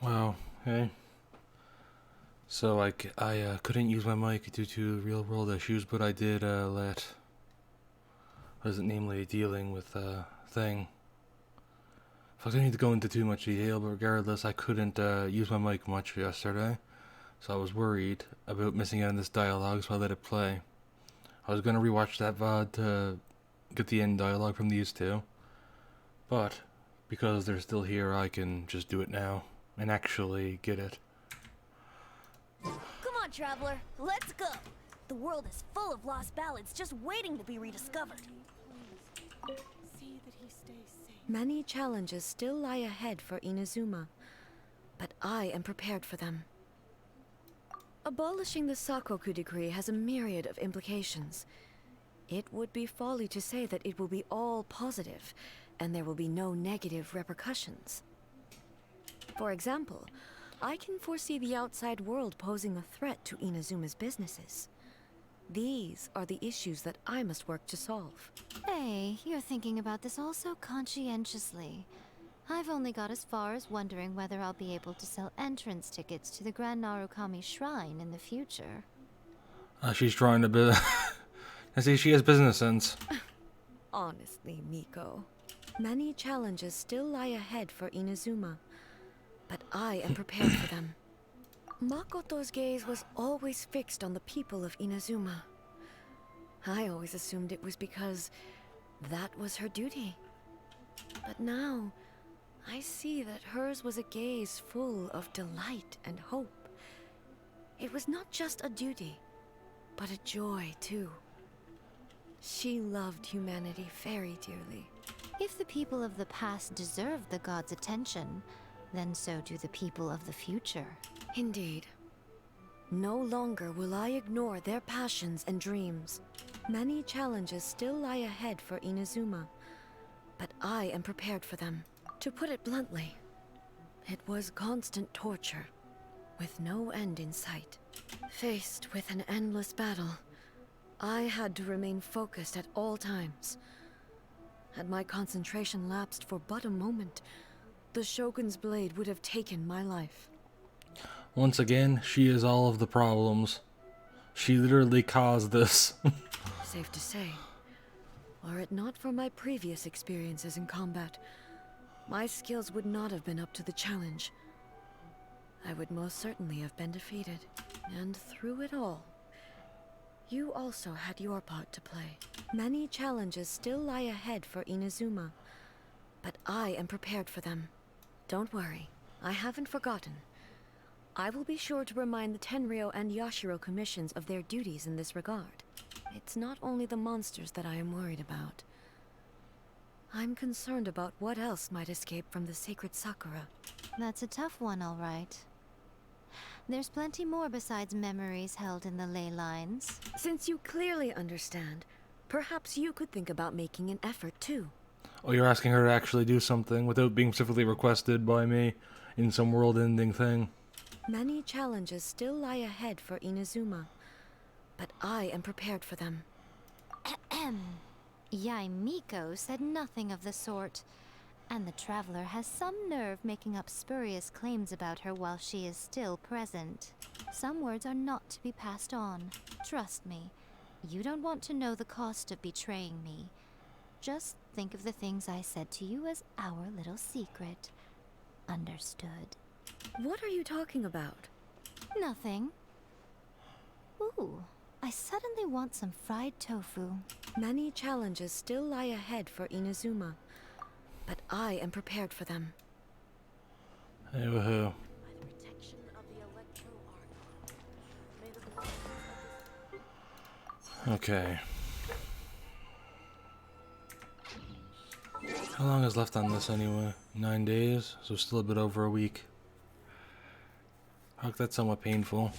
Wow. Hey. So I couldn't use my mic due to real world issues, but I did let wasn't namely dealing with thing. I don't need to go into too much detail, but regardless, I couldn't use my mic much yesterday, so I was worried about missing out on this dialogue, so I let it play. I was gonna rewatch that VOD to get the end dialogue from these two, but because they're still here, I can just do it now and actually get it. Come on, traveler, let's go! The world is full of lost ballads just waiting to be rediscovered. Many challenges still lie ahead for Inazuma, but I am prepared for them. Abolishing the Sakoku decree has a myriad of implications. It would be folly to say that it will be all positive, and there will be no negative repercussions. For example, I can foresee the outside world posing a threat to Inazuma's businesses. These are the issues that I must work to solve. Hey, you're thinking about this all so conscientiously. I've only got as far as wondering whether I'll be able to sell entrance tickets to the Grand Narukami Shrine in the future. She's trying to I see she has business sense. Honestly, Miko, many challenges still lie ahead for Inazuma, but I am prepared for them. Makoto's gaze was always fixed on the people of Inazuma. I always assumed it was because that was her duty. But now, I see that hers was a gaze full of delight and hope. It was not just a duty, but a joy too. She loved humanity very dearly. If the people of the past deserve the god's attention, then so do the people of the future. Indeed. No longer will I ignore their passions and dreams. Many challenges still lie ahead for Inazuma, but I am prepared for them. To put it bluntly, it was constant torture, with no end in sight. Faced with an endless battle, I had to remain focused at all times. Had my concentration lapsed for but a moment, the Shogun's blade would have taken my life. Once again, she is all of the problems. She literally caused this. Safe to say, were it not for my previous experiences in combat, my skills would not have been up to the challenge. I would most certainly have been defeated. And through it all, you also had your part to play. Many challenges still lie ahead for Inazuma, but I am prepared for them. Don't worry, I haven't forgotten. I will be sure to remind the Tenryou and Yashiro commissions of their duties in this regard. It's not only the monsters that I am worried about. I'm concerned about what else might escape from the sacred Sakura. That's a tough one, all right. There's plenty more besides memories held in the ley lines. Since you clearly understand, perhaps you could think about making an effort too. Oh, you're asking her to actually do something without being specifically requested by me in some world-ending thing. Many challenges still lie ahead for Inazuma, but I am prepared for them. Ahem. Yai Miko said nothing of the sort, and the traveler has some nerve making up spurious claims about her while she is still present. Some words are not to be passed on. Trust me, you don't want to know the cost of betraying me. Just think of the things I said to you as our little secret. Understood? What are you talking about? Nothing. Ooh, I suddenly want some fried tofu. Many challenges still lie ahead for Inazuma, but I am prepared for them. Hey, woohoo. Okay. How long is left on this anyway? 9 days, so still a bit over a week. Fuck, that's somewhat painful.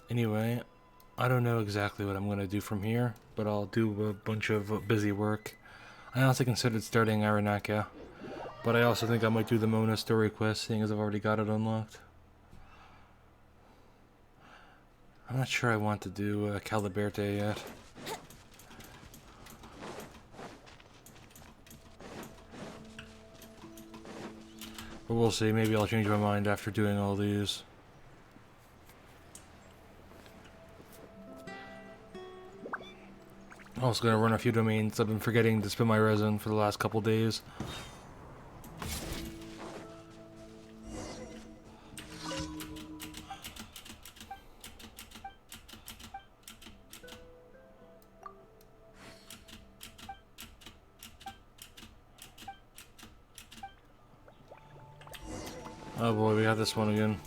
Anyway, I don't know exactly what I'm going to do from here, but I'll do a bunch of busy work. I also considered starting Aranaka, but I also think I might do the Mona story quest, seeing as I've already got it unlocked. I'm not sure I want to do Caliberte yet. we'll see. Maybe I'll change my mind after doing all these. Also gonna run a few domains. I've been forgetting to spend my resin for the last couple days. Oh boy, we got this one again.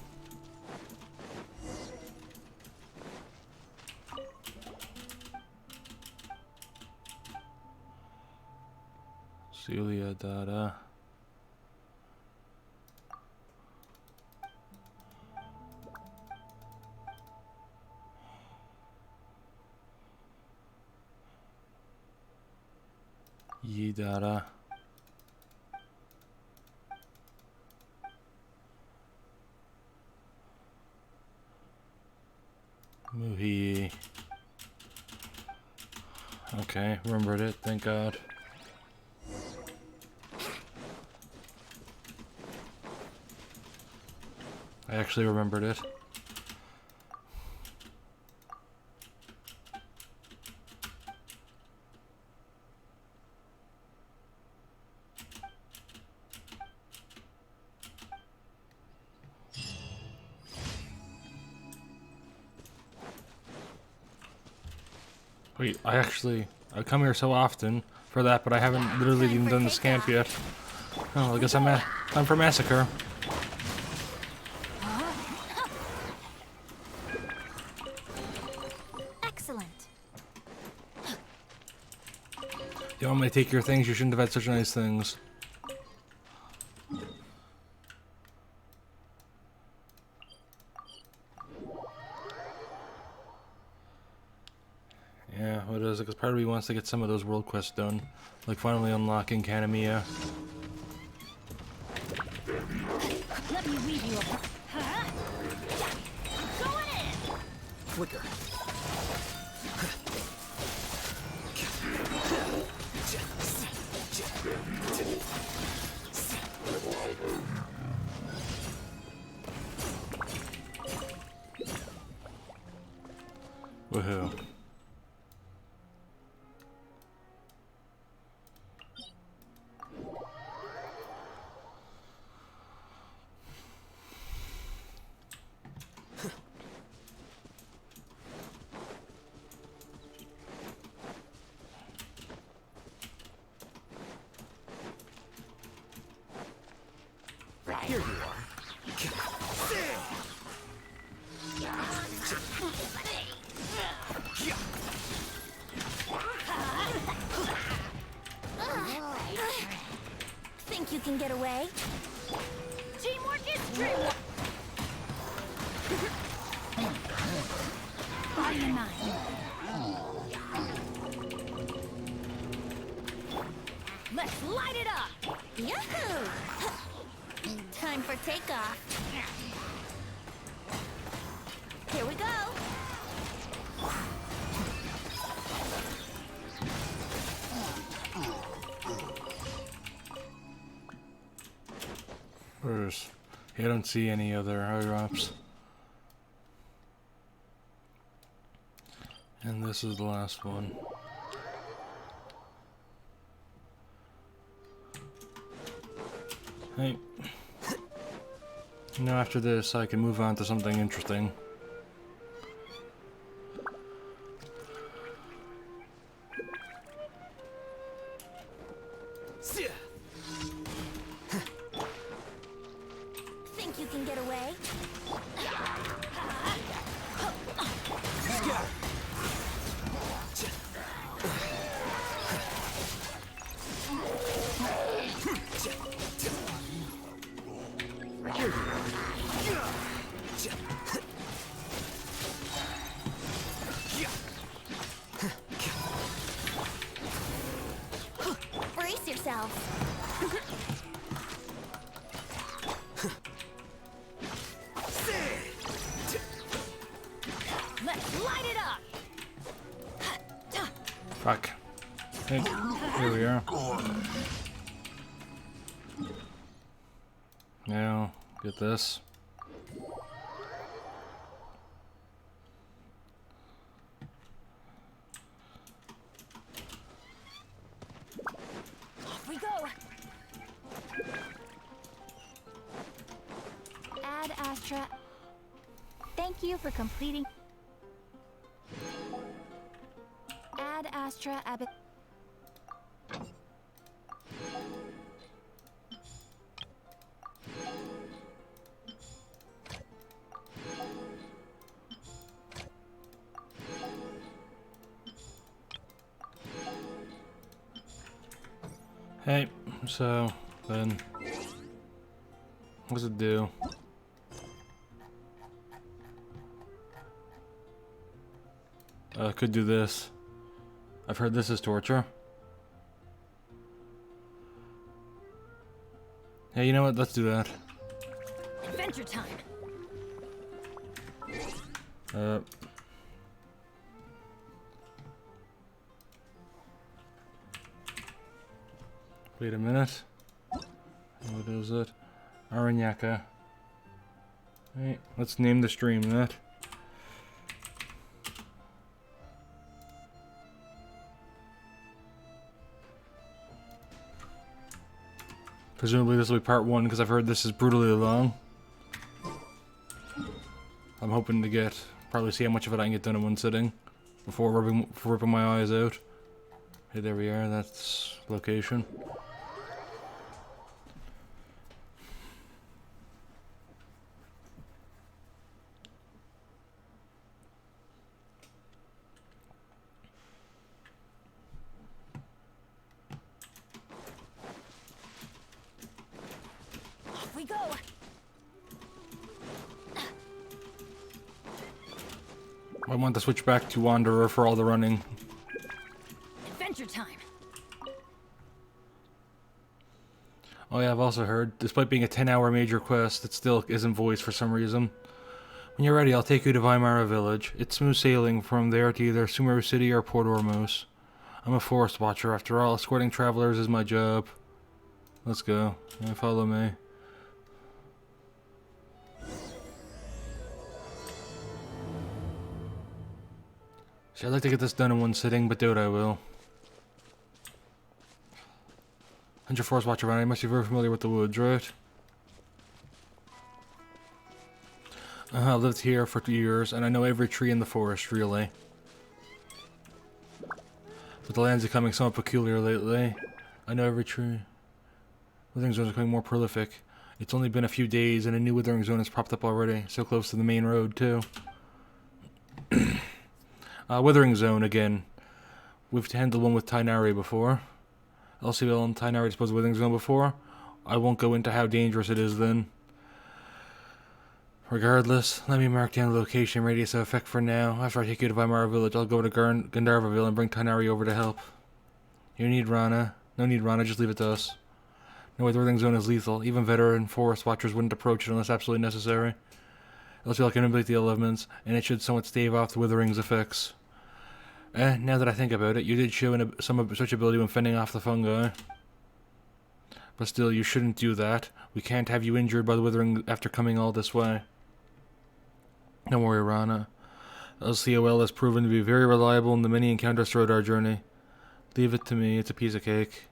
Celia Dada. Ye Dada. Muhi. Okay, remembered it, thank God. I actually remembered it. Wait, I come here so often for that, but I haven't literally even done this camp yet. Oh, I guess I'm time for massacre. Excellent. You want me to take your things? You shouldn't have had such nice things. Yeah, what is it? Because part of me wants to get some of those world quests done. Like finally unlocking Kanemiya. Let me weave you up. Going in. Flicker. Woohoo. Here you are. Think you can get away? Teamwork is teamwork. Aryanaka. Let's light it up! Yahoo! Time for takeoff. Here we go. Where's... I don't see any other airdrops. And this is the last one. Hey. Now after this, I can move on to something interesting. Think you can get away? Brace yourselves. Let's light it up. Fuck. Hey, here we are. Now, get this. Off we go. Ad Astra. Thank you for completing. Ad Astra Abbot. Hey, so then, what does it do? Could do this. I've heard this is torture. Hey, you know what? Let's do that. Adventure time. Wait a minute. What is it? Aryanaka. Hey, let's name the stream that. Presumably this will be part 1 because I've heard this is brutally long. I'm hoping to probably see how much of it I can get done in one sitting before ripping my eyes out. Hey, there we are. That's location. Off we go. I want to switch back to Wanderer for all the running. Adventure time. Oh yeah, I've also heard, despite being a 10-hour major quest, it still isn't voiced for some reason. When you're ready, I'll take you to Weimara Village. It's smooth sailing from there to either Sumeru City or Port Ormuz. I'm a forest watcher, after all. Escorting travelers is my job. Let's go. Yeah, follow me. See, I'd like to get this done in one sitting, but doubt I will. And your forest watcher, man. I must be very familiar with the woods, right? I've lived here for 2 years, and I know every tree in the forest, really. But the land's becoming somewhat peculiar lately. I know every tree. Withering zones are becoming more prolific. It's only been a few days, and a new withering zone has popped up already. So close to the main road, too. Withering zone, again. We've handled one with Tainari before. LCL and Tainari disposed of withering zone before. I won't go into how dangerous it is then. Regardless, let me mark down the location and radius of effect for now. After I take you to Weimara Village, I'll go to Gandharvaville and bring Tainari over to help. You need Rana. No need Rana, just leave it to us. No way, the withering zone is lethal. Even veteran forest watchers wouldn't approach it unless absolutely necessary. LCL can manipulate the elements, and it should somewhat stave off the withering's effects. Now that I think about it, you did show some such ability when fending off the fungi. But still, you shouldn't do that. We can't have you injured by the withering after coming all this way. Don't worry, Rana. LCOL has proven to be very reliable in the many encounters throughout our journey. Leave it to me, it's a piece of cake.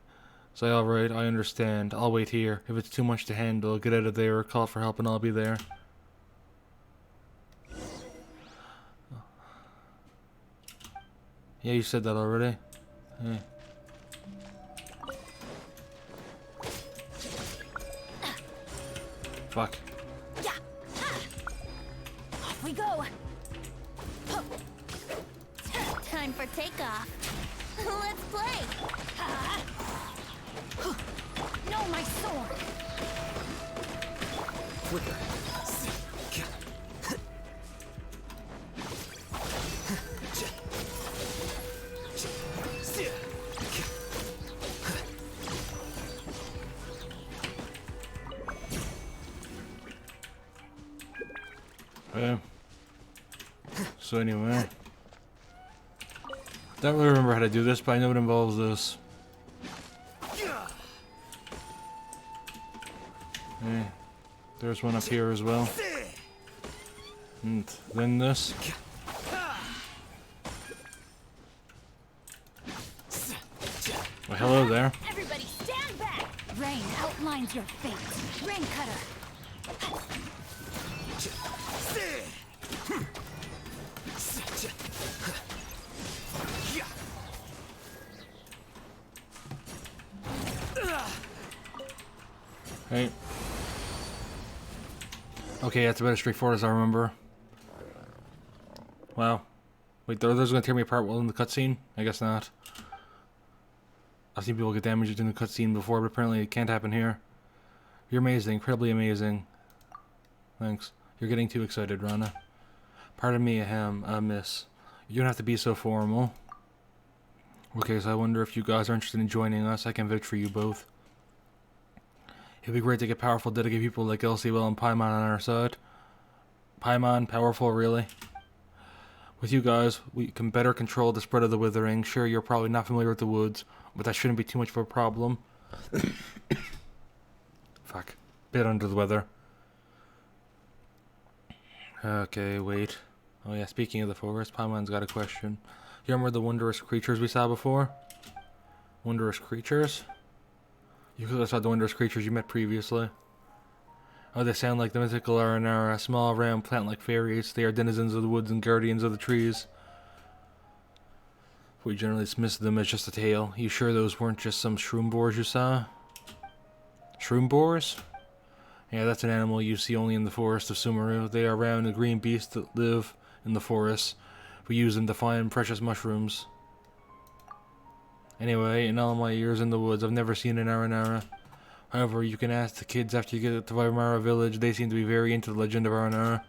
Say, alright, I understand. I'll wait here. If it's too much to handle, get out of there or call for help and I'll be there. Yeah, you said that already. Yeah. Fuck. Yeah. Off we go. Time for takeoff. Let's play. No, my sword. Quicker. So anyway, don't really remember how to do this, but I know it involves this. There's one up here as well. And then this. Well, hello there. Everybody stand back! Rain outlines your fate. Rain cutter. Hey. Okay, that's about as straightforward as I remember. Wow. Wait, those gonna tear me apart while in the cutscene? I guess not. I've seen people get damaged in the cutscene before, but apparently it can't happen here. You're amazing, incredibly amazing. Thanks. You're getting too excited, Rana. Pardon me, miss. You don't have to be so formal. Okay, so I wonder if you guys are interested in joining us. I can vote for you both. It'd be great to get powerful, dedicated people like LCL and Paimon on our side. Paimon, powerful, really? With you guys, we can better control the spread of the withering. Sure, you're probably not familiar with the woods, but that shouldn't be too much of a problem. Fuck. Bit under the weather. Okay, wait. Oh yeah, speaking of the forest, Paimon's got a question. You remember the wondrous creatures we saw before? Wondrous creatures? You could have saw the wondrous creatures you met previously. Oh, they sound like the mythical aryanaka, small, round, plant-like fairies. They are denizens of the woods and guardians of the trees. We generally dismiss them as just a tale. You sure those weren't just some shroom boars you saw? Shroom boars? Yeah, that's an animal you see only in the forest of Sumeru. They are round and green beasts that live in the forest. We use them to find precious mushrooms. Anyway, in all my years in the woods, I've never seen an aryanaka. However, you can ask the kids after you get to Vimara village. They seem to be very into the legend of aryanaka.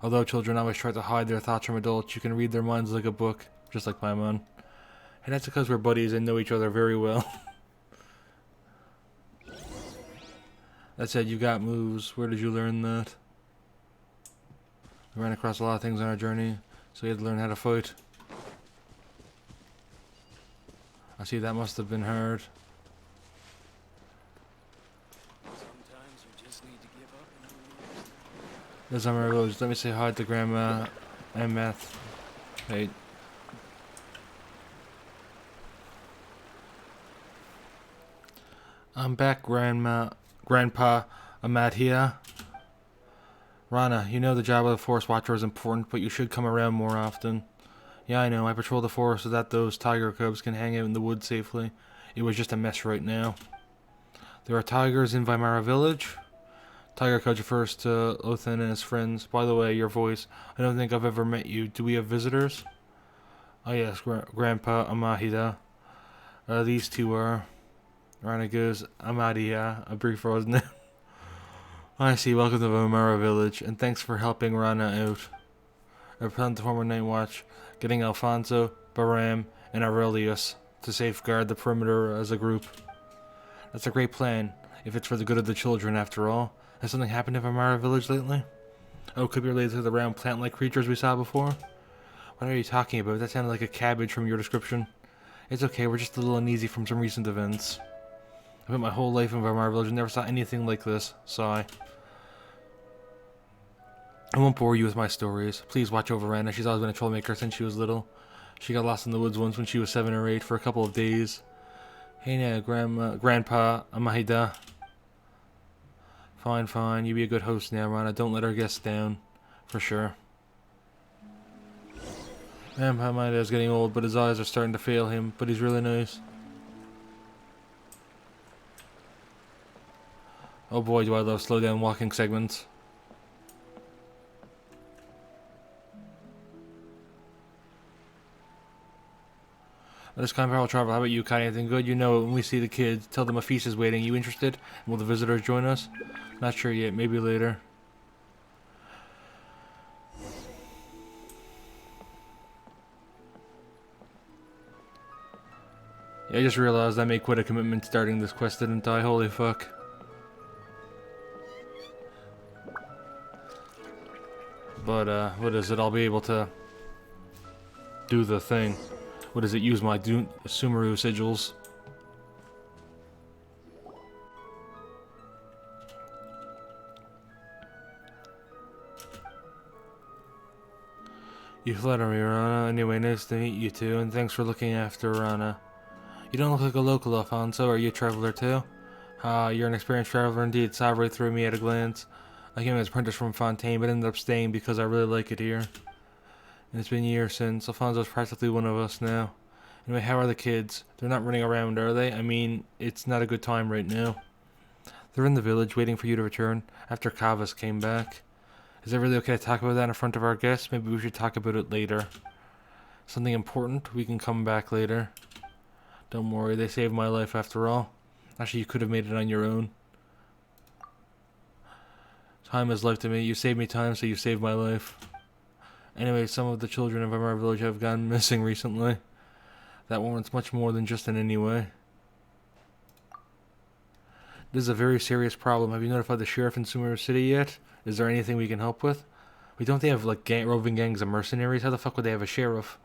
Although children always try to hide their thoughts from adults, you can read their minds like a book, just like Paimon. And that's because we're buddies and know each other very well. That said, you got moves. Where did you learn that? We ran across a lot of things on our journey, so we had to learn how to fight. I see, that must have been hard. Sometimes you just need to give up and move. There's Summer Rose. Let me say hi to Grandma and Math. Wait. I'm back, Grandpa. Ahmad here. Rana, you know the job of the Forest Watcher is important, but you should come around more often. Yeah, I know. I patrol the forest so that those tiger cubs can hang out in the woods safely. It was just a mess right now. There are tigers in Vimara village. Tiger cubs refers to Othan and his friends. By the way, your voice. I don't think I've ever met you. Do we have visitors? Oh yes, Grandpa Amahida. These two are. Rana goes, Amadia, a brief rose name. I see. Welcome to Vimara village, and thanks for helping Rana out. I plan to form a night watch, getting Alfonso, Baram, and Aurelius to safeguard the perimeter as a group. That's a great plan, if it's for the good of the children after all. Has something happened in Vimara village lately? Oh, could be related to the round plant-like creatures we saw before? What are you talking about? That sounded like a cabbage from your description. It's okay, we're just a little uneasy from some recent events. I spent my whole life in Vimara village and never saw anything like this. Sigh. I won't bore you with my stories. Please watch over Rana. She's always been a troublemaker since she was little. She got lost in the woods once when she was 7 or 8 for a couple of days. Hey now, Grandpa Amahida. Fine. You be a good host now, Rana. Don't let our guests down. For sure. Grandpa Amahida is getting old, but his eyes are starting to fail him. But he's really nice. Oh boy, do I love slow down walking segments. This kind of power travel. How about you, Kai? Anything good? You know, when we see the kids, tell them a feast is waiting. You interested? Will the visitors join us? Not sure yet. Maybe later. Yeah, I just realized I made quite a commitment starting this quest, didn't I? Holy fuck. But, what is it? I'll be able to do the thing. What does it use my Sumeru sigils? You flatter me, Rana. Anyway, nice to meet you too, and thanks for looking after Rana. You don't look like a local, Alfonso. Are you a traveler too? Ah, you're an experienced traveler indeed. Saw right through me at a glance. I came as apprentice from Fontaine, but ended up staying because I really like it here. And it's been years since. Alfonso's practically one of us now. Anyway, how are the kids? They're not running around, are they? I mean, it's not a good time right now. They're in the village waiting for you to return after Kavas came back. Is it really okay to talk about that in front of our guests? Maybe we should talk about it later. Something important? We can come back later. Don't worry, they saved my life after all. Actually, you could have made it on your own. Time is life to me. You saved me time, so you saved my life. Anyway, some of the children of our village have gone missing recently. That warrants much more than just an anyway. This is a very serious problem. Have you notified the sheriff in Sumeru City yet? Is there anything we can help with? Don't they have like roving gangs of mercenaries? How the fuck would they have a sheriff?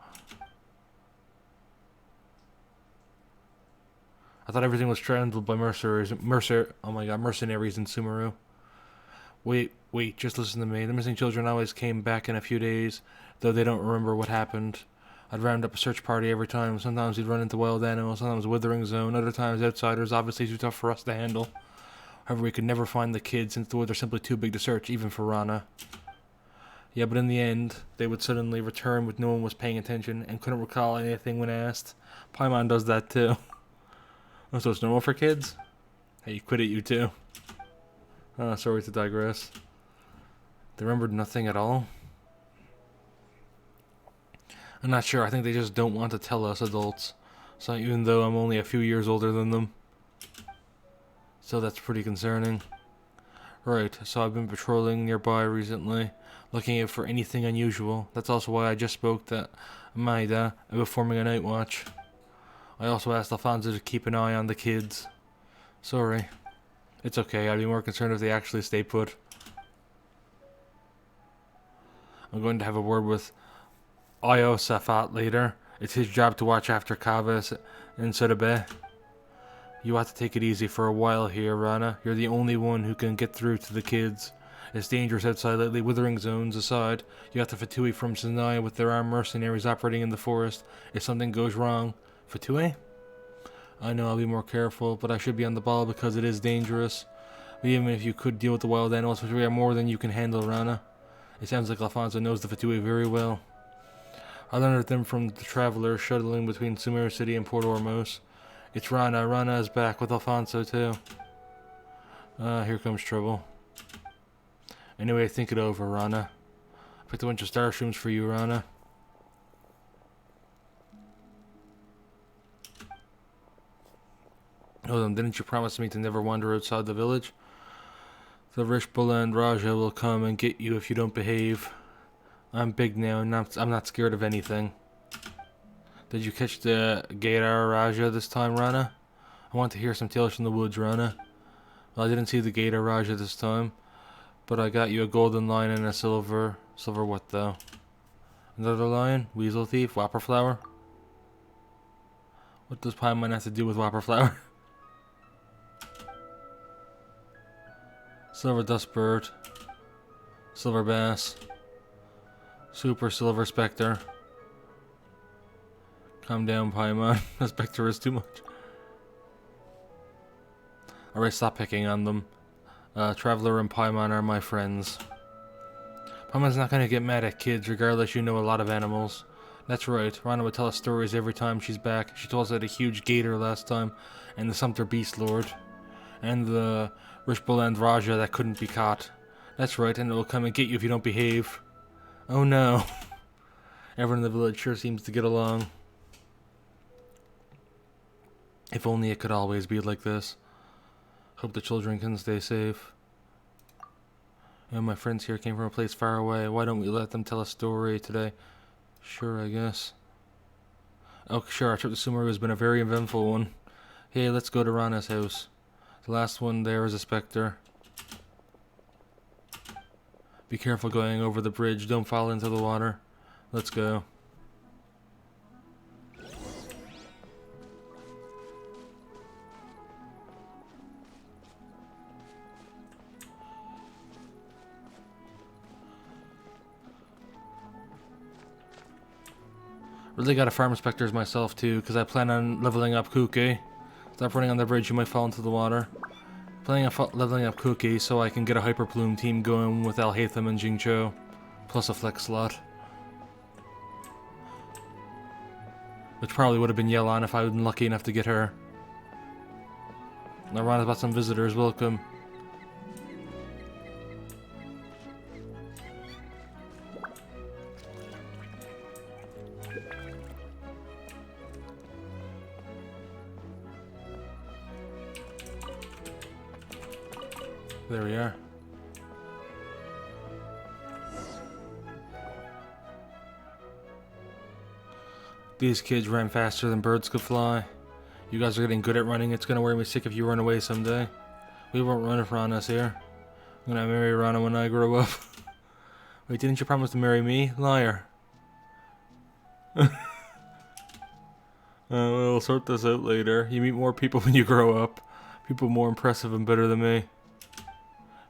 I thought everything was handled by mercenaries in Sumeru. Wait, just listen to me. The missing children always came back in a few days, though they don't remember what happened. I'd round up a search party every time. Sometimes we'd run into wild animals, sometimes a withering zone, other times outsiders, obviously too tough for us to handle. However, we could never find the kids since the woods are simply too big to search, even for Rana. Yeah, but in the end, they would suddenly return when no one was paying attention and couldn't recall anything when asked. Paimon does that too. Oh, so it's normal for kids? Hey, you quit it, you too. Sorry to digress. They remembered nothing at all? I'm not sure. I think they just don't want to tell us adults. So even though I'm only a few years older than them. So that's pretty concerning. Right, so I've been patrolling nearby recently, looking out for anything unusual. That's also why I just spoke to Maida about forming a night watch. I also asked Alfonso to keep an eye on the kids. Sorry. It's okay, I'd be more concerned if they actually stay put. I'm going to have a word with Safat later. It's his job to watch after Kavas and Sodabe. You ought to take it easy for a while here, Rana. You're the only one who can get through to the kids. It's dangerous outside lately, withering zones aside. You got the Fatui from Sinai with their armed mercenaries operating in the forest. If something goes wrong... Fatui? I know I'll be more careful, but I should be on the ball because it is dangerous. But even if you could deal with the wild animals, which we are more than you can handle, Rana. It sounds like Alfonso knows the Fatui very well. I learned them from the traveler shuttling between Sumeru City and Port Ormos. It's Rana. Rana is back with Alfonso too. Here comes trouble. Anyway, think it over, Rana. I picked a bunch of star shrooms for you, Rana. Oh, didn't you promise me to never wander outside the village? The Rishbula and Raja will come and get you if you don't behave. I'm big now, and I'm not scared of anything. Did you catch the Gator Raja this time, Rana? I want to hear some tales from the woods, Rana. Well, I didn't see the Gator Raja this time, but I got you a golden lion and a silver... Silver what, though? Another lion? Weasel thief? Whopper flower? What does Paimon have to do with Whopper flower? Silver dust bird. Silver bass. Super silver specter. Calm down, Paimon. The specter is too much. Alright, stop picking on them. Traveler and Paimon are my friends. Paimon's not gonna get mad at kids, regardless you know a lot of animals. That's right, Rana would tell us stories every time she's back. She told us about a huge gator last time, and the Sumter Beast Lord, and the Rishboland Raja that couldn't be caught. That's right, and it will come and get you if you don't behave. Oh no. Everyone in the village sure seems to get along. If only it could always be like this. Hope the children can stay safe. And my friends here came from a place far away. Why don't we let them tell a story today? Sure, I guess. Oh, sure, our trip to Sumeru has been a very eventful one. Hey, let's go to Rana's house. The last one there is a specter. Be careful going over the bridge. Don't fall into the water. Let's go. Really got to farm inspectors myself too, because I plan on leveling up Kuki. Stop running on the bridge, you might fall into the water. Planning on leveling up Kuki so I can get a Hyper Plume team going with Alhaitham and Jingcho, plus a flex slot. Which probably would have been Yelan if I had been lucky enough to get her. Now round about some visitors, welcome. There we are. These kids ran faster than birds could fly. You guys are getting good at running. It's gonna wear me sick if you run away someday. We won't run from us here. I'm gonna marry Rana when I grow up. Wait, didn't you promise to marry me? Liar. We'll sort this out later. You meet more people when you grow up. People more impressive and better than me.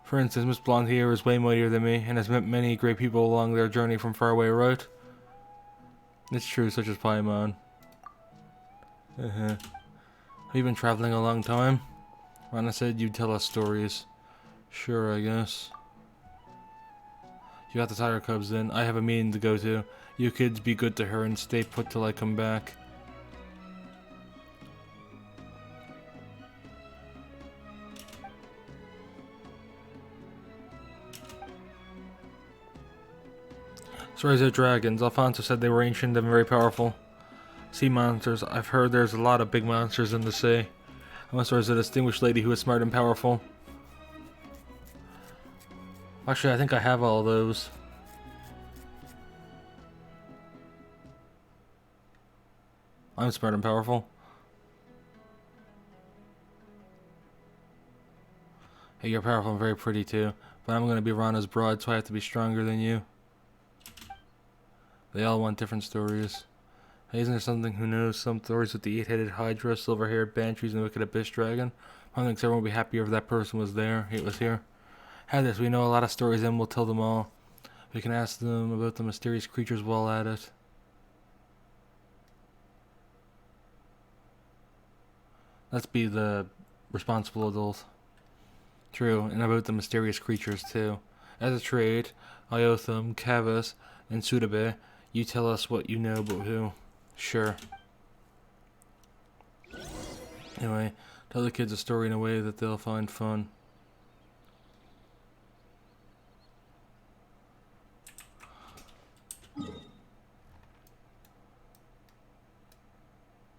For instance, Miss Blonde here is way mightier than me, and has met many great people along their journey from far away, right? It's true, such as Paimon. Have you been traveling a long time? Rana said you'd tell us stories. Sure, I guess. You got the tiger cubs then. I have a meeting to go to. You kids be good to her and stay put till I come back. Stories of dragons. Alfonso said they were ancient and very powerful. Sea monsters. I've heard there's a lot of big monsters in the sea. Unless there's a distinguished lady who is smart and powerful. Actually, I think I have all those. I'm smart and powerful. Hey, you're powerful and very pretty too. But I'm gonna be Rana's bride, so I have to be stronger than you. They all want different stories. Hey, isn't there something who knows some stories with the 8-headed Hydra, silver-haired banshees, and the wicked abyss dragon? I think everyone would be happier if that person was there. It was here. Have this. We know a lot of stories, and we'll tell them all. We can ask them about the mysterious creatures while at it. Let's be the responsible adult. True, and about the mysterious creatures too. As a trade, Iotham, Kavas, and Sudabe, you tell us what you know about who. Sure. Anyway, tell the kids a story in a way that they'll find fun.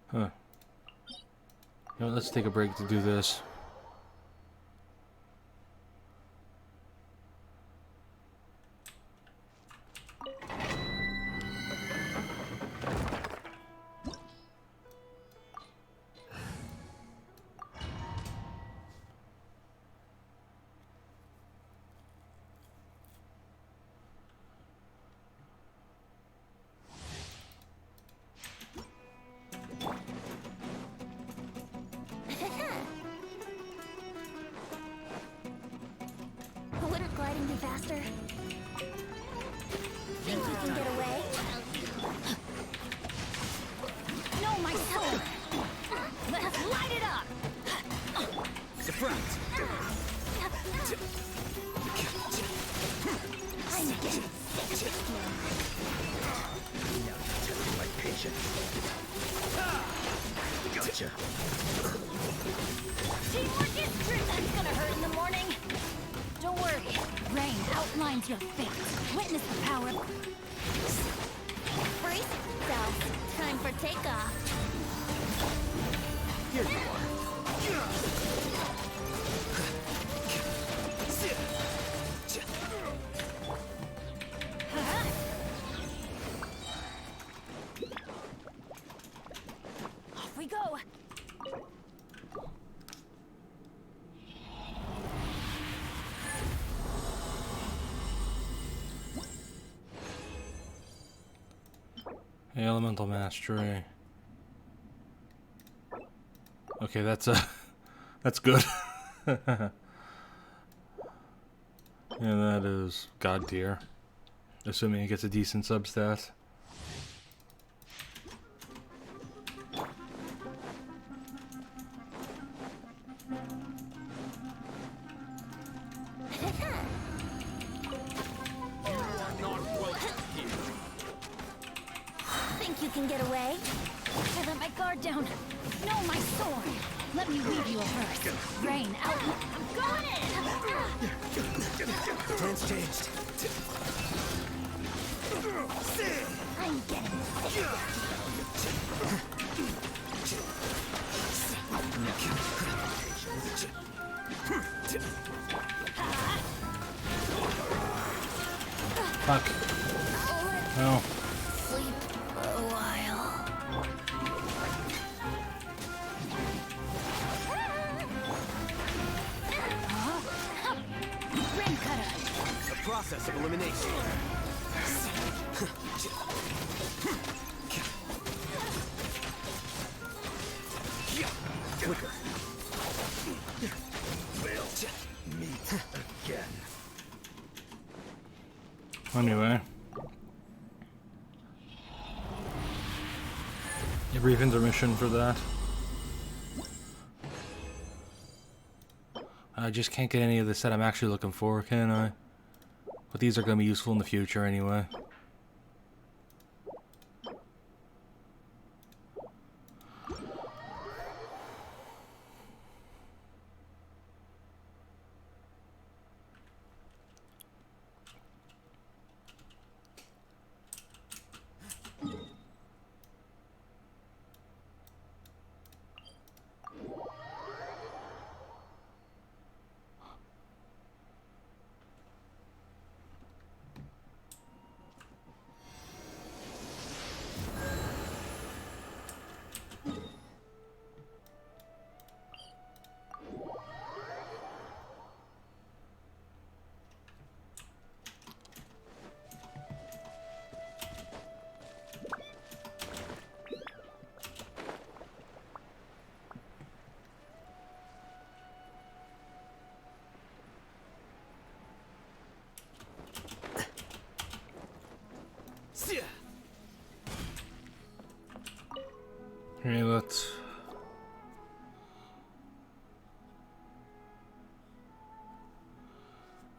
Huh. You know, let's take a break to do this. Wouldn't gliding be faster? Think you can get away? No, my sword! Let's light it up! Surprise! I'm getting sick of you. Now you're testing my patience. Gotcha. Teamwork is true. That's gonna hurt in the morning. Don't worry. Rain outlines your fate. Witness the power. Brace yourself. Time for takeoff. Here you are. Off we go. Hey, elemental mastery. Okay, that's that's good. Yeah, that is god tier. Assuming it gets a decent substat. think you can get away? I let my guard down. No, my sword. Let me weave you a verse. Rain out. I'm going in. Plan's changed. I'm getting. Fuck. No. Sleep for a while. Rain cutter. A process of elimination. Quicker. Meet again. Anyway. A brief intermission for that. I just can't get any of the set I'm actually looking for, can I? But these are going to be useful in the future anyway. Okay, let's...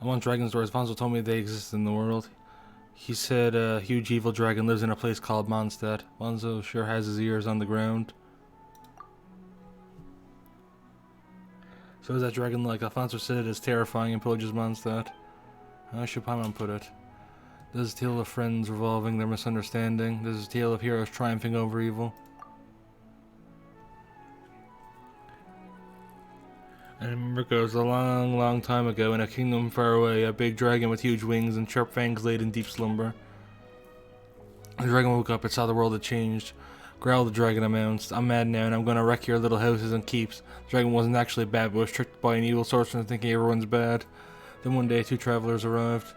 I want dragon stories. Fonzo told me they exist in the world. He said a huge evil dragon lives in a place called Mondstadt. Fonzo sure has his ears on the ground. So is that dragon like Alfonso said it is terrifying and pillages Mondstadt? How should Paimon put it? This is a tale of friends revolving their misunderstanding. This is a tale of heroes triumphing over evil. I remember it goes a long, long time ago in a kingdom far away, a big dragon with huge wings and sharp fangs laid in deep slumber. The dragon woke up and saw the world had changed. Growled the dragon announced, I'm mad now and I'm gonna wreck your little houses and keeps. The dragon wasn't actually bad but was tricked by an evil sorcerer into thinking everyone's bad. Then one day 2 travelers arrived.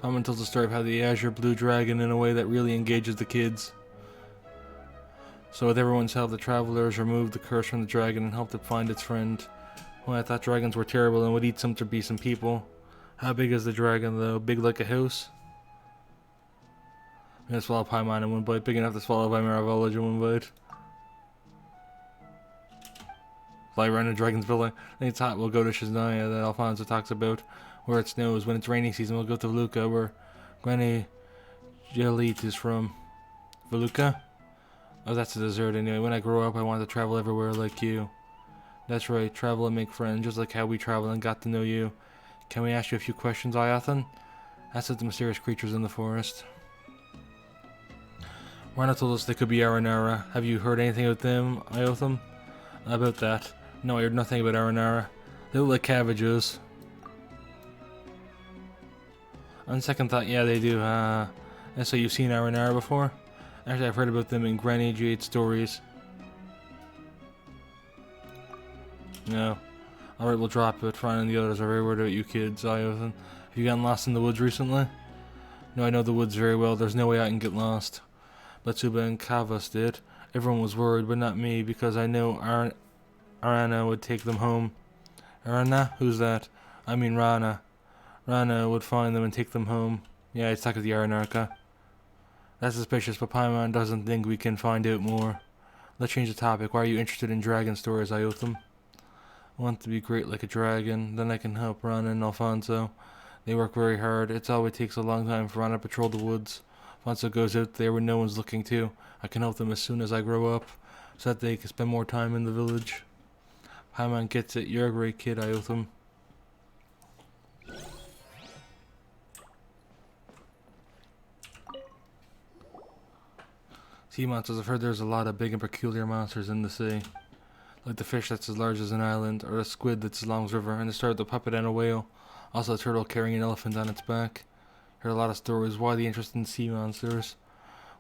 Paimon tells the story of how the azure blue dragon in a way that really engages the kids. So with everyone's help the travelers removed the curse from the dragon and helped it find its friend. Well, I thought dragons were terrible and would eat some to be some people. How big is the dragon though? Big like a house? I'm gonna swallow Paimon in one bite, big enough to swallow Vimera Village in one bite. Fly around a dragon's building. When it's hot, we'll go to Shiznaya that Alfonso talks about, where it snows. When it's rainy season, we'll go to Veluca, where Granny Jalit is from. Veluca? Oh, that's a dessert anyway. When I grow up, I want to travel everywhere like you. That's right, travel and make friends, just like how we traveled and got to know you. Can we ask you a few questions, Iothan? Ask the mysterious creatures in the forest. Rana told us they could be Aranara. Have you heard anything about them, Iothan? About that? No, I heard nothing about Aranara. They look like cabbages. On second thought, yeah, they do. And so you've seen Aranara before? Actually, I've heard about them in Granny Jade's stories. No. Alright, we'll drop it. Fran and the others are very worried about you kids, Iothan. Have you gotten lost in the woods recently? No, I know the woods very well. There's no way I can get lost. But Tsuba and Kavas did. Everyone was worried, but not me, because I know Arana would take them home. Arana? Who's that? I mean Rana. Rana would find them and take them home. Yeah, it's like the aryanaka. That's suspicious, but Paimon doesn't think we can find out more. Let's change the topic. Why are you interested in dragon stories, Iothan? I want to be great like a dragon, then I can help Rana and Alfonso. They work very hard. It always takes a long time for Rana to patrol the woods. Fonso goes out there when no one's looking too. I can help them as soon as I grow up, so that they can spend more time in the village. Paimon gets it. You're a great kid, Iotham. Sea monsters. I've heard there's a lot of big and peculiar monsters in the sea. Like the fish that's as large as an island, or a squid that's as long as a river, and the star with a puppet and a whale. Also a turtle carrying an elephant on its back. Heard a lot of stories. Why the interest in sea monsters?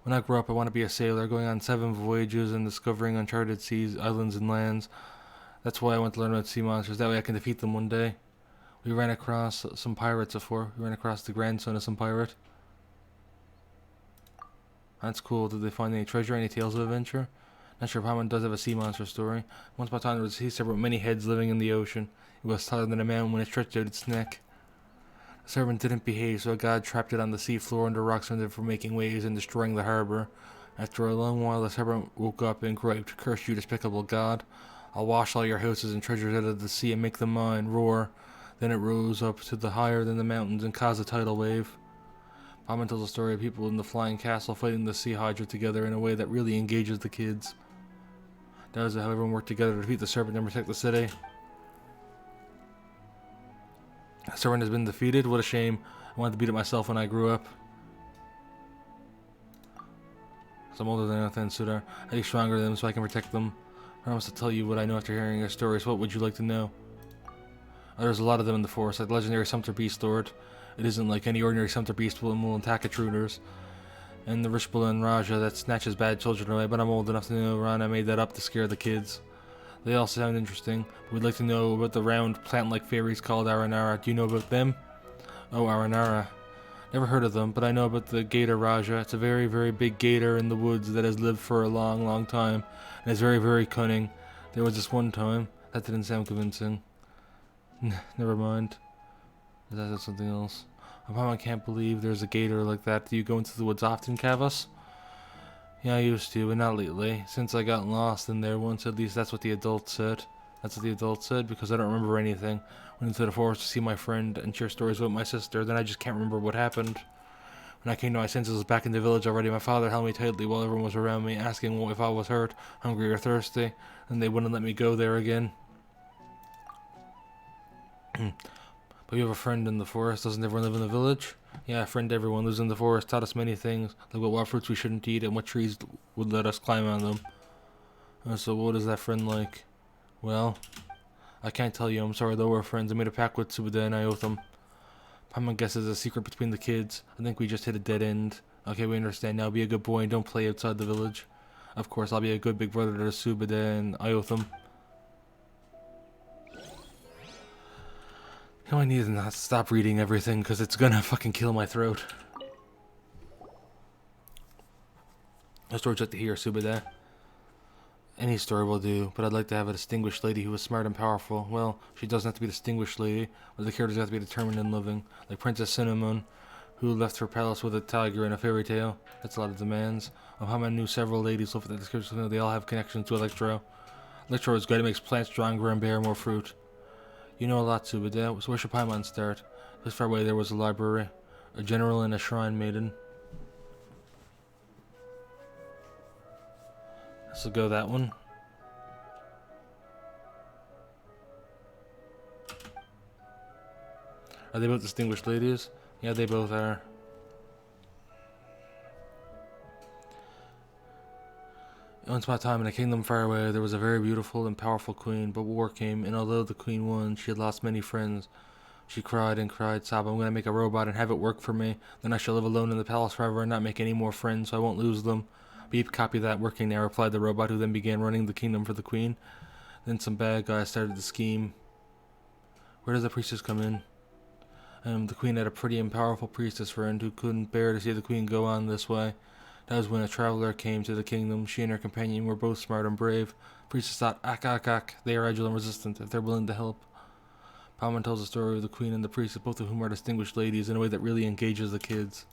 When I grow up, I want to be a sailor, going on 7 voyages and discovering uncharted seas, islands, and lands. That's why I want to learn about sea monsters. That way I can defeat them one day. We ran across some pirates before. We ran across the grandson of some pirate. That's cool. Did they find any treasure, any tales of adventure? Not sure if Paimon does have a sea monster story. Once upon a time there was a sea serpent with many heads living in the ocean. It was taller than a mountain when it stretched out its neck. The serpent didn't behave, so a god trapped it on the sea floor under rocks from making waves and destroying the harbor. After a long while, the serpent woke up and griped, "Curse you, despicable god. I'll wash all your houses and treasures out of the sea and make them mine." Roar. Then it rose up to the higher than the mountains and caused a tidal wave. Paimon tells a story of people in the flying castle fighting the sea hydra together in a way that really engages the kids. That was how everyone worked together to defeat the serpent and protect the city. The serpent has been defeated. What a shame. I wanted to beat it myself when I grew up. So I'm older than Anathan Sudar. I think stronger than them so I can protect them. I promise to tell you what I know after hearing their stories. What would you like to know? There's a lot of them in the forest, like the legendary Sumpter Beast Lord. It isn't like any ordinary Sumpter Beast will attack intruders. And the Rishbala Raja that snatches bad children away, but I'm old enough to know Rana made that up to scare the kids. They all sound interesting. We'd like to know about the round plant-like fairies called Aranara. Do you know about them? Oh, Aranara. Never heard of them, but I know about the Gator Raja. It's a very, very big gator in the woods that has lived for a long, long time, and is very, very cunning. There was this one time. That didn't sound convincing. Never mind. That's something else. I can't believe there's a gator like that. Do you go into the woods often, Kavas? Yeah, I used to, but not lately. Since I got lost in there once, at least that's what the adults said. That's what the adults said, because I don't remember anything. Went into the forest to see my friend and share stories with my sister, then I just can't remember what happened. When I came to my senses, I was back in the village already. My father held me tightly while everyone was around me, asking if I was hurt, hungry, or thirsty, and they wouldn't let me go there again. But you have a friend in the forest. Doesn't everyone live in the village? Yeah, a friend everyone lives in the forest. Taught us many things, like what fruits we shouldn't eat and what trees would let us climb on them. So what is that friend like? Well, I can't tell you. I'm sorry though, we're friends. I made a pact with Subida and Iotham. Paimon guesses a secret between the kids. I think we just hit a dead end. Okay, we understand now. Be a good boy and don't play outside the village. Of course, I'll be a good big brother to Subida and Iotham. Now I need to not stop reading everything because it's gonna fucking kill my throat. No stories like to hear, Subida. Any story will do, but I'd like to have a distinguished lady who is smart and powerful. Well, she doesn't have to be a distinguished lady, but the characters have to be determined and loving. Like Princess Cinnamon, who left her palace with a tiger in a fairy tale. That's a lot of demands. Paimon knew several ladies who fit the description. They all have connections to Electro. Electro is good. It makes plants stronger and bear more fruit. You know a lot, Subida. So where should Paimon start? This far away there was a library, a general, and a shrine maiden. So go that one. Are they both distinguished ladies? Yeah, they both are. Once upon a time in a kingdom far away, there was a very beautiful and powerful queen, but war came, and although the queen won, she had lost many friends. She cried and cried, sobbing, "I'm going to make a robot and have it work for me. Then I shall live alone in the palace forever and not make any more friends, so I won't lose them." "Beep, copy that, working now," replied the robot, who then began running the kingdom for the queen. Then some bad guys started to scheme. Where does the priestess come in? The queen had a pretty and powerful priestess friend who couldn't bear to see the queen go on this way. That was when a traveler came to the kingdom. She and her companion were both smart and brave. Priestess thought, ak, they are agile and resistant if they're willing to help. Paimon tells the story of the queen and the priestess, both of whom are distinguished ladies, in a way that really engages the kids.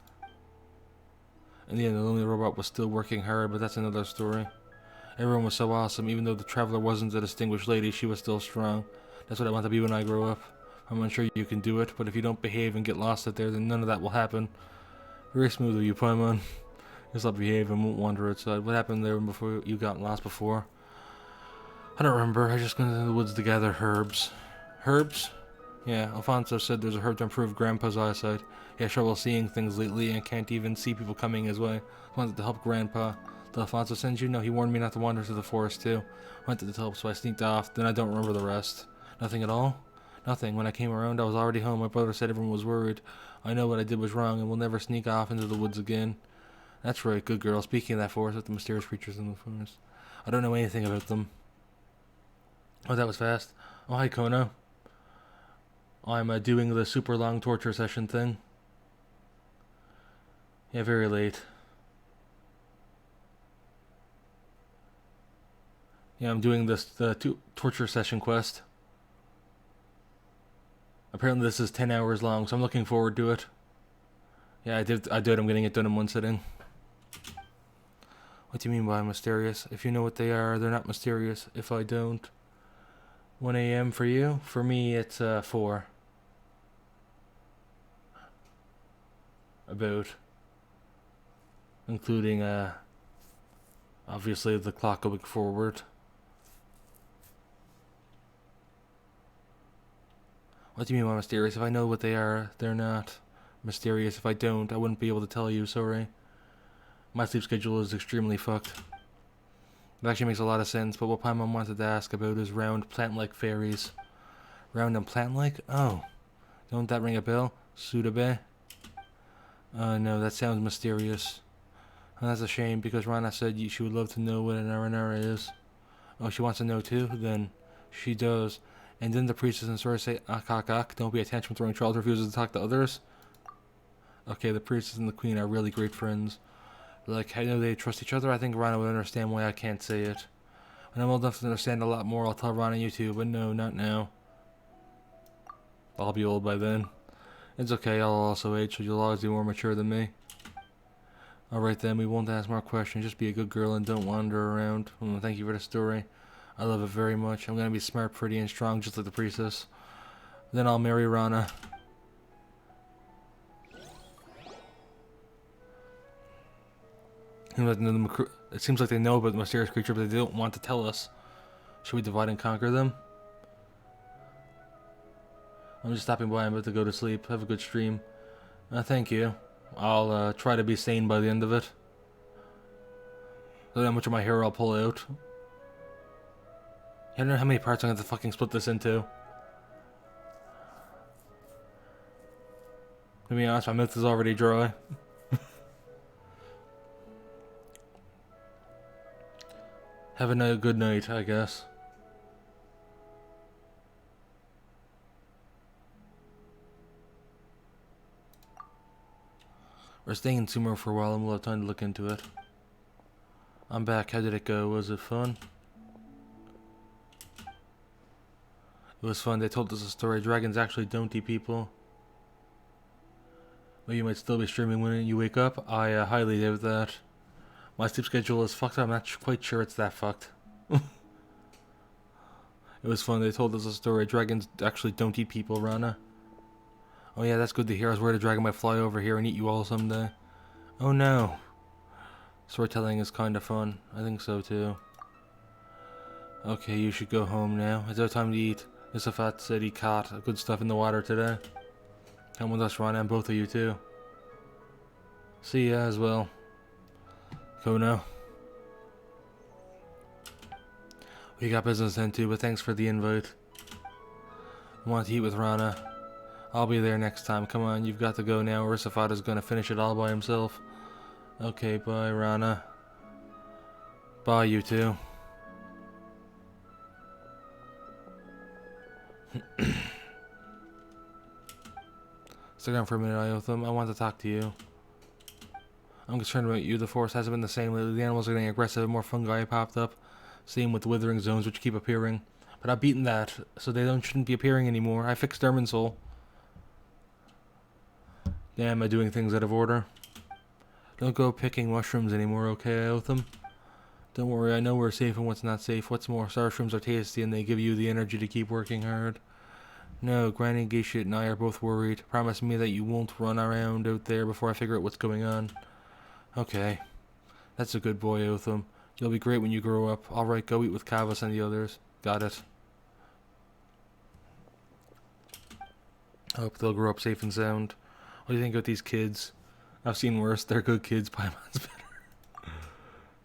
In the end, the lonely robot was still working hard, but that's another story. Everyone was so awesome. Even though the traveler wasn't a distinguished lady, she was still strong. That's what I want to be when I grow up. I'm unsure you can do it, but if you don't behave and get lost out there, then none of that will happen. Very smooth of you, Paimon. Just I'll behave and won't wander outside. What happened there before you got lost before? I don't remember. I just went into the woods to gather herbs. Herbs? Yeah, Alfonso said there's a herb to improve Grandpa's eyesight. He has trouble seeing things lately and can't even see people coming his way. Wanted to help Grandpa. Did Alfonso send you? No, he warned me not to wander through the forest too. Wanted to help, so I sneaked off. Then I don't remember the rest. Nothing at all? Nothing. When I came around, I was already home. My brother said everyone was worried. I know what I did was wrong and will never sneak off into the woods again. That's right, good girl. Speaking of that forest with the mysterious creatures in the forest. I don't know anything about them. Oh, that was fast. Oh, hi, Kono. I'm doing the super long torture session thing. Yeah, very late. Yeah, I'm doing this torture session quest. Apparently this is 10 hours long, so I'm looking forward to it. Yeah, I did. I'm getting it done in one sitting. What do you mean by mysterious? If you know what they are, they're not mysterious. If I don't. 1 a.m. for you? For me, it's 4. About. Including, obviously the clock going forward. What do you mean by mysterious? If I know what they are, they're not mysterious. If I don't, I wouldn't be able to tell you, sorry. My sleep schedule is extremely fucked. It actually makes a lot of sense, but what Paimon wanted to ask about is round plant-like fairies. Round and plant-like? Oh. Don't that ring a bell? Sudabe? No, that sounds mysterious. And that's a shame, because Rana said she would love to know what an aryanaka is. Oh, she wants to know too? Then she does. And then the priestess and soror say, ak, don't be a tantrum throwing child refuses to talk to others? Okay, the priestess and the queen are really great friends. Like, I know they trust each other. I think Rana would understand why I can't say it. When I'm old enough to understand a lot more, I'll tell Rana and you too, but no, not now. I'll be old by then. It's okay, I'll also age, so you'll always be more mature than me. Alright then, we won't ask more questions. Just be a good girl and don't wander around. Thank you for the story. I love it very much. I'm gonna be smart, pretty, and strong, just like the priestess. Then I'll marry Rana. It seems like they know about the mysterious creature, but they don't want to tell us. Should we divide and conquer them? I'm just stopping by. I'm about to go to sleep. Have a good stream. Thank you. I'll try to be sane by the end of it. I don't know how much of my hair I'll pull out. I don't know how many parts I'm going to fucking split this into. To be honest, my mouth is already dry. Have a good night, I guess. We're staying in Sumer for a while and we'll have time to look into it. I'm back. How did it go? Was it fun? It was fun. They told us a story. Dragons actually don't eat people. Well, you might still be streaming when you wake up. I highly doubt that. My sleep schedule is fucked up. I'm not quite sure it's that fucked. It was fun. They told us a story. Dragons actually don't eat people, Rana. Oh yeah, that's good to hear. I was worried a dragon might fly over here and eat you all someday. Oh no. Storytelling is kind of fun. I think so too. Okay, you should go home now. It's our time to eat. Isafat said he caught good stuff in the water today. Come with us, Rana, and both of you too. See ya as well. Kono. We got business then too, but thanks for the invite. I want to eat with Rana. I'll be there next time. Come on, you've got to go now. Isafat gonna finish it all by himself. Okay, bye, Rana. Bye, you two. Stick around for a minute, Iotham. I want to talk to you. I'm concerned about you. The forest hasn't been the same lately. The animals are getting aggressive. More fungi have popped up. Same with the withering zones, which keep appearing. But I've beaten that, so they shouldn't be appearing anymore. I fixed Soul. Damn, am I doing things out of order? Don't go picking mushrooms anymore, okay, Iotham? Don't worry, I know we're safe and what's not safe. What's more, star shrooms are tasty and they give you the energy to keep working hard. No, Granny, Geisha, and I are both worried. Promise me that you won't run around out there before I figure out what's going on. Okay. That's a good boy, Otham. You'll be great when you grow up. Alright, go eat with Kavas and the others. Got it. I hope they'll grow up safe and sound. What do you think about these kids? I've seen worse. They're good kids. Paimon's better.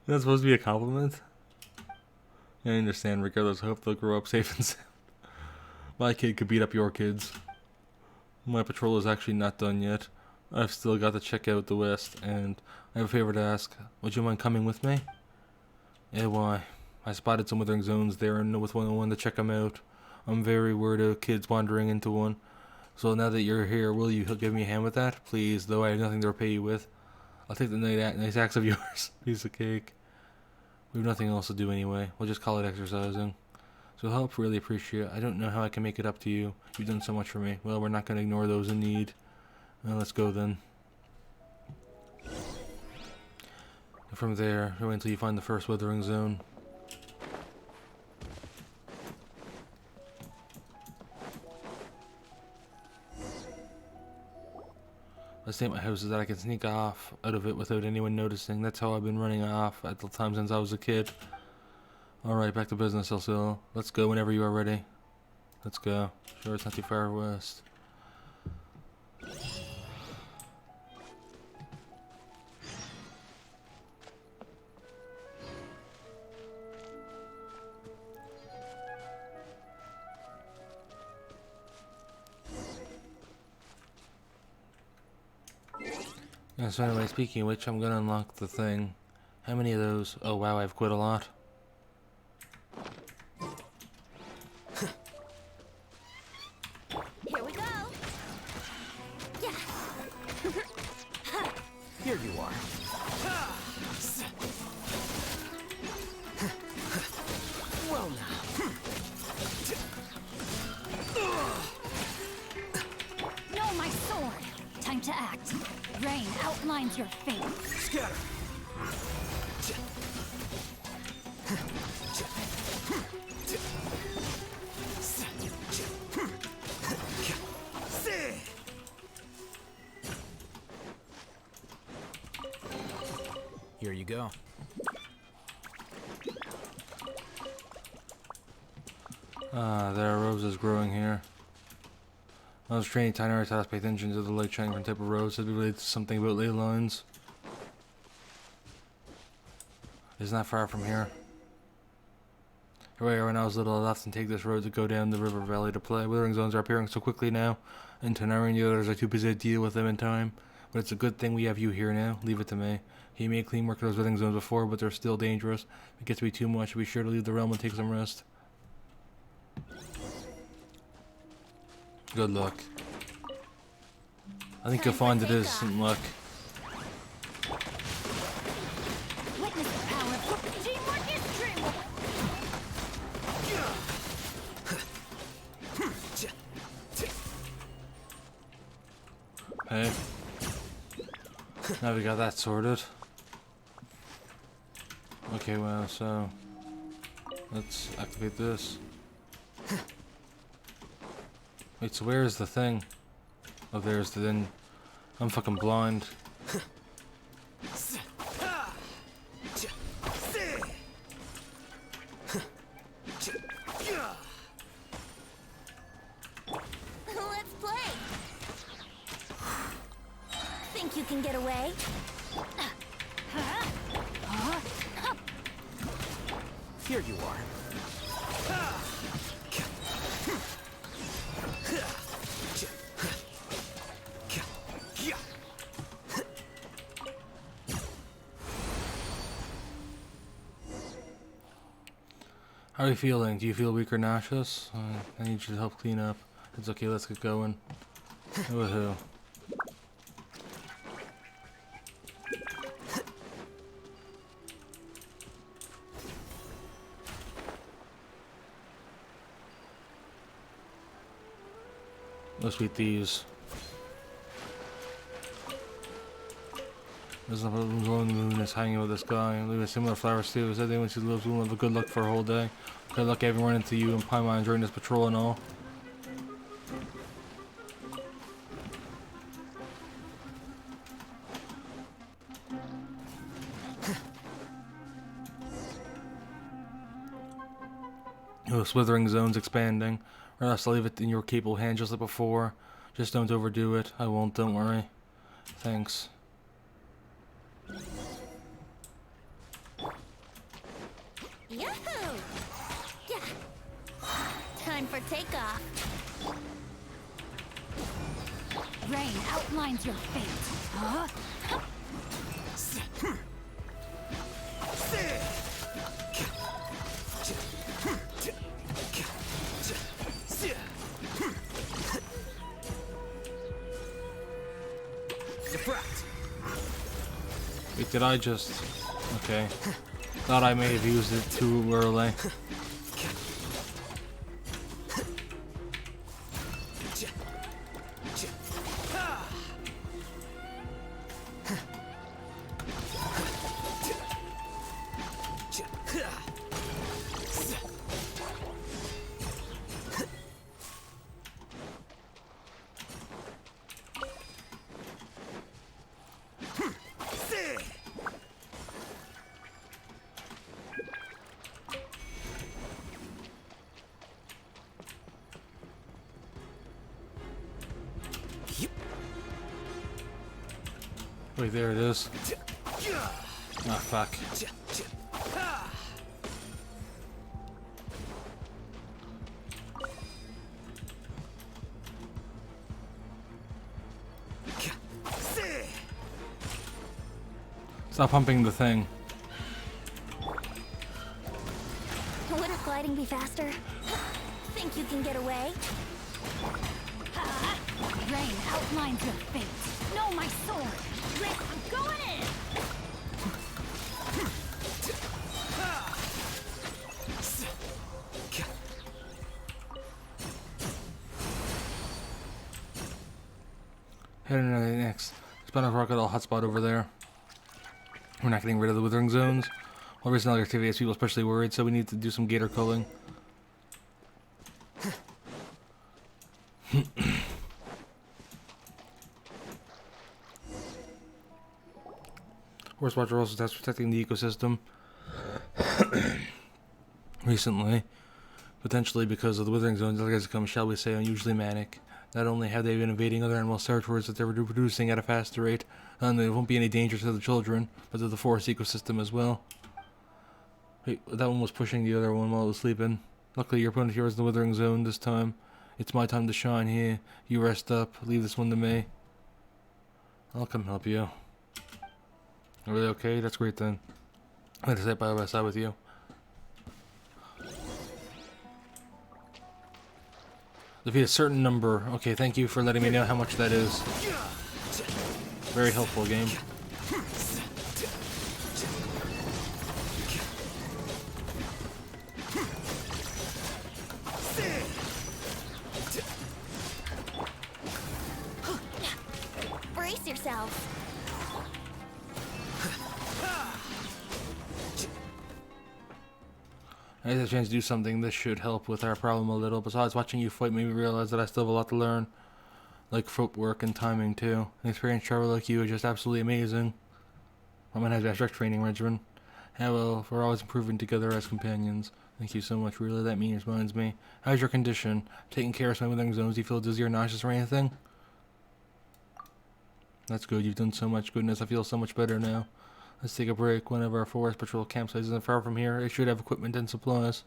That's supposed to be a compliment? I understand. Regardless, I hope they'll grow up safe and sound. My kid could beat up your kids. My patrol is actually not done yet. I've still got to check out the west, and I have a favor to ask. Would you mind coming with me? Yeah, why? I spotted some withering zones there and with 101 to check them out. I'm very worried of kids wandering into one. So now that you're here, will you give me a hand with that? Please, though I have nothing to repay you with. I'll take the nice axe of yours. Piece of cake. We have nothing else to do anyway. We'll just call it exercising. So help, really appreciate it. I don't know how I can make it up to you. You've done so much for me. Well, we're not going to ignore those in need. Well, let's go then. And from there, wait until you find the first withering zone. Let's stay at my house so that I can sneak off out of it without anyone noticing. That's how I've been running off at the time since I was a kid. Alright, back to business, Elsil. Let's go whenever you are ready. Let's go. Sure, it's not too far west. Yeah, so anyway, speaking of which, I'm gonna unlock the thing. How many of those? Oh wow, I've quit a lot. Here we go. Yeah. Here you are. Well now. No, my sword. Time to act. Rain outlines your fate. Scatter. Here you go. Ah, there are roses growing here. I was training Tynara to pay attention to the light shining from type of rose. It'd be related to something about ley lines. It's not far from here. Here when I was little, I'd often take this road to go down the river valley to play. Withering zones are appearing so quickly now, and Tynara and the others are too busy to deal with them in time. But it's a good thing we have you here now. Leave it to me. He made clean work of those withering zones before, but they're still dangerous. If it gets to be too much, be sure to leave the realm and take some rest. Good luck. I think you'll find it is some luck. Witness the power. Teamwork is teamwork. Hey. Now we got that sorted. Okay, well, so let's activate this. Wait, so where is the thing? Oh, there's the thing. I'm fucking blind. Let's play. Think you can get away? Here you are. How are you feeling? Do you feel weak or nauseous? I need you to help clean up. It's okay, let's get going. Woohoo. Let's eat these. There's a glowing moon is hanging with the sky. Leave a similar flowers too. Said they went to live will have a good luck for a whole day. Good luck everyone and to you and Paimon during this patrol and all. Those withering zones expanding. Or else I'll leave it in your capable hands just like before. Just don't overdo it. I won't, don't worry. Thanks. Yahoo! Yeah. Time for takeoff. Rain outlines your fate. Huh? Wait, did I just... Okay. Thought I may have used it too early. Wait, there it is. Ah, fuck. Stop pumping the thing. Wouldn't gliding be faster? Think you can get away? Rain outlines your fate. No, my sword! Rain, I'm going in! Heading to the next. Spawn a crocodile hotspot over there. We're not getting rid of the withering zones. All recent activity has people especially worried, so we need to do some gator culling. Horse Watcher also tasks protecting the ecosystem. Recently, potentially because of the withering zones, that has become, shall we say, unusually manic. Not only have they been invading other animals' territories that they're reproducing at a faster rate, and there won't be any danger to the children, but to the forest ecosystem as well. Wait, that one was pushing the other one while it was sleeping. Luckily, your opponent here is the withering zone this time. It's my time to shine here. You rest up. Leave this one to me. I'll come help you. Really okay? That's great then. I'm gonna sit by my side with you. Defeat a certain number. Okay, thank you for letting me know how much that is. Very helpful game. Brace yourself. I had a chance to do something. This should help with our problem a little. Besides, watching you fight made me realize that I still have a lot to learn. Like footwork and timing too. An experienced traveler like you is just absolutely amazing. I'm gonna have a direct training regimen. Yeah, well, we're always improving together as companions. Thank you so much, really. That reminds me. How's your condition? Taking care of some withering zones? Do you feel dizzy or nauseous or anything? That's good. You've done so much goodness. I feel so much better now. Let's take a break. One of our forest patrol campsites isn't far from here. It should have equipment and supplies.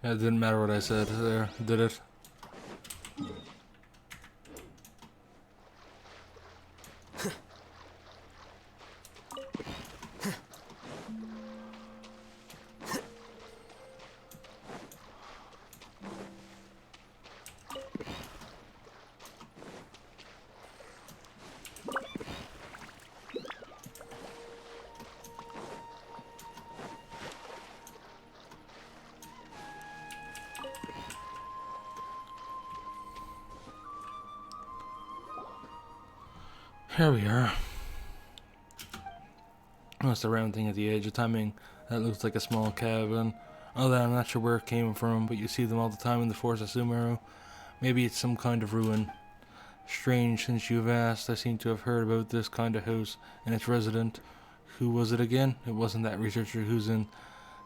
Yeah, it didn't matter what I said there, did it? Here we are. That's the round thing at the edge. The timing, that looks like a small cabin. Although I'm not sure where it came from, but you see them all the time in the forest of Sumeru. Maybe it's some kind of ruin. Strange, since you've asked. I seem to have heard about this kind of house and its resident, Who was it again? It wasn't that researcher who's in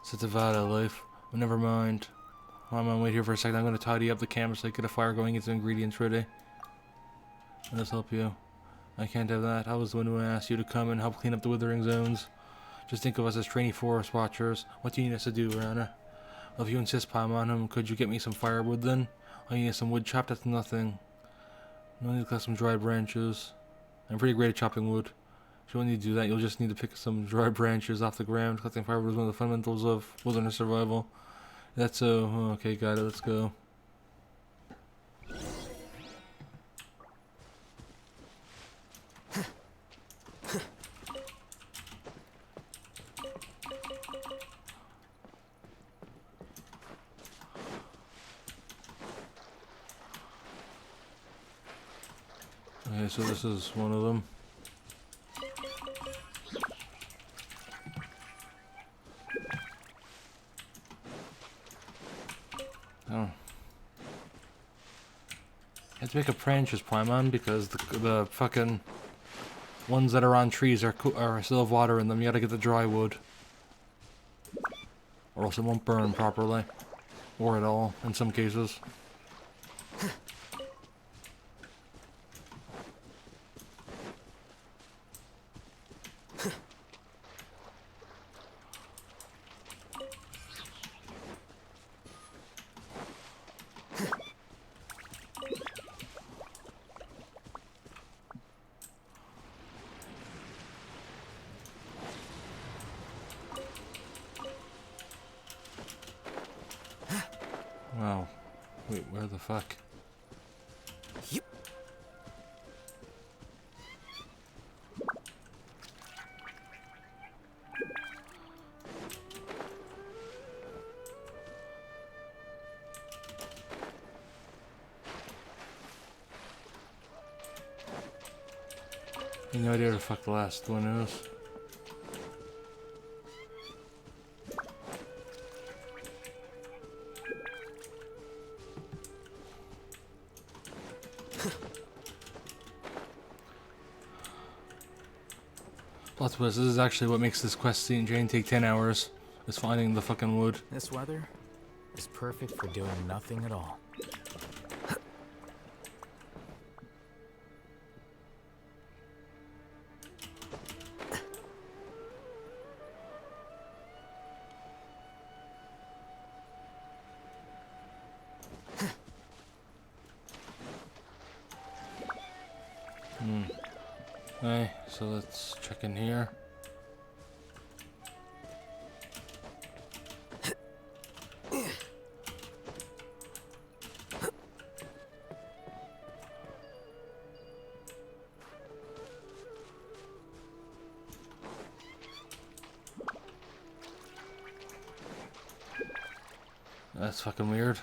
Satavada life. Well, never mind. Hold on, wait here for a second. I'm going to tidy up the camera so I get a fire going, get some ingredients ready. Let's help you. I can't have that. I was the one who asked you to come and help clean up the withering zones. Just think of us as trainee forest watchers. What do you need us to do, Rana? Well, if you insist, Paimon, could you get me some firewood then? I need some wood chopped. That's nothing. I need to collect some dried branches. I'm pretty great at chopping wood. If you want need to do that, you'll just need to pick some dry branches off the ground. Collecting firewood is one of the fundamentals of wilderness survival. That's so... okay, got it. Let's go. Okay, so this is one of them. Oh. I have to make a branches, Paimon, because the fucking ones that are on trees are still have water in them. You gotta get the dry wood, or else it won't burn properly, or at all in some cases. Wow. Wait, where the fuck? Yep. No idea where the fuck the last one is. Plot twist, this is actually what makes this quest scene Jane take 10 hours, is finding the fucking wood. This weather is perfect for doing nothing at all. Okay, so let's check in here. That's fucking weird.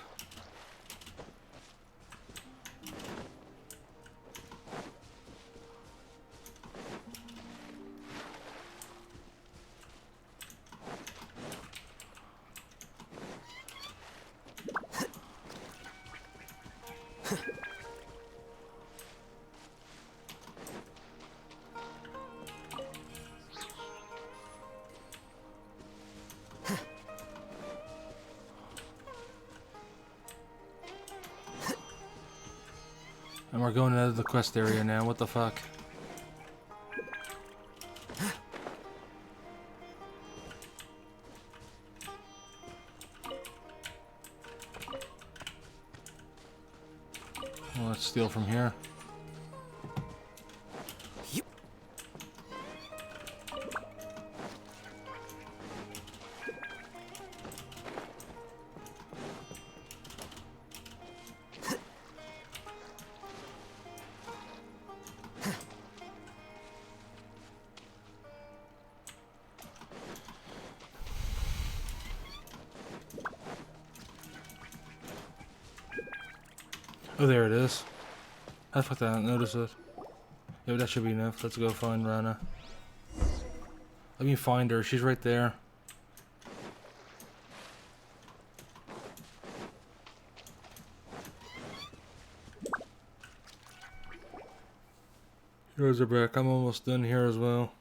And we're going into the quest area now, what the fuck? Well, let's steal from here. Yep. Oh, there it is. How the fuck did I not notice it? Yeah, but that should be enough. Let's go find Rana. Let me find her. She's right there. Here's her back. I'm almost done here as well.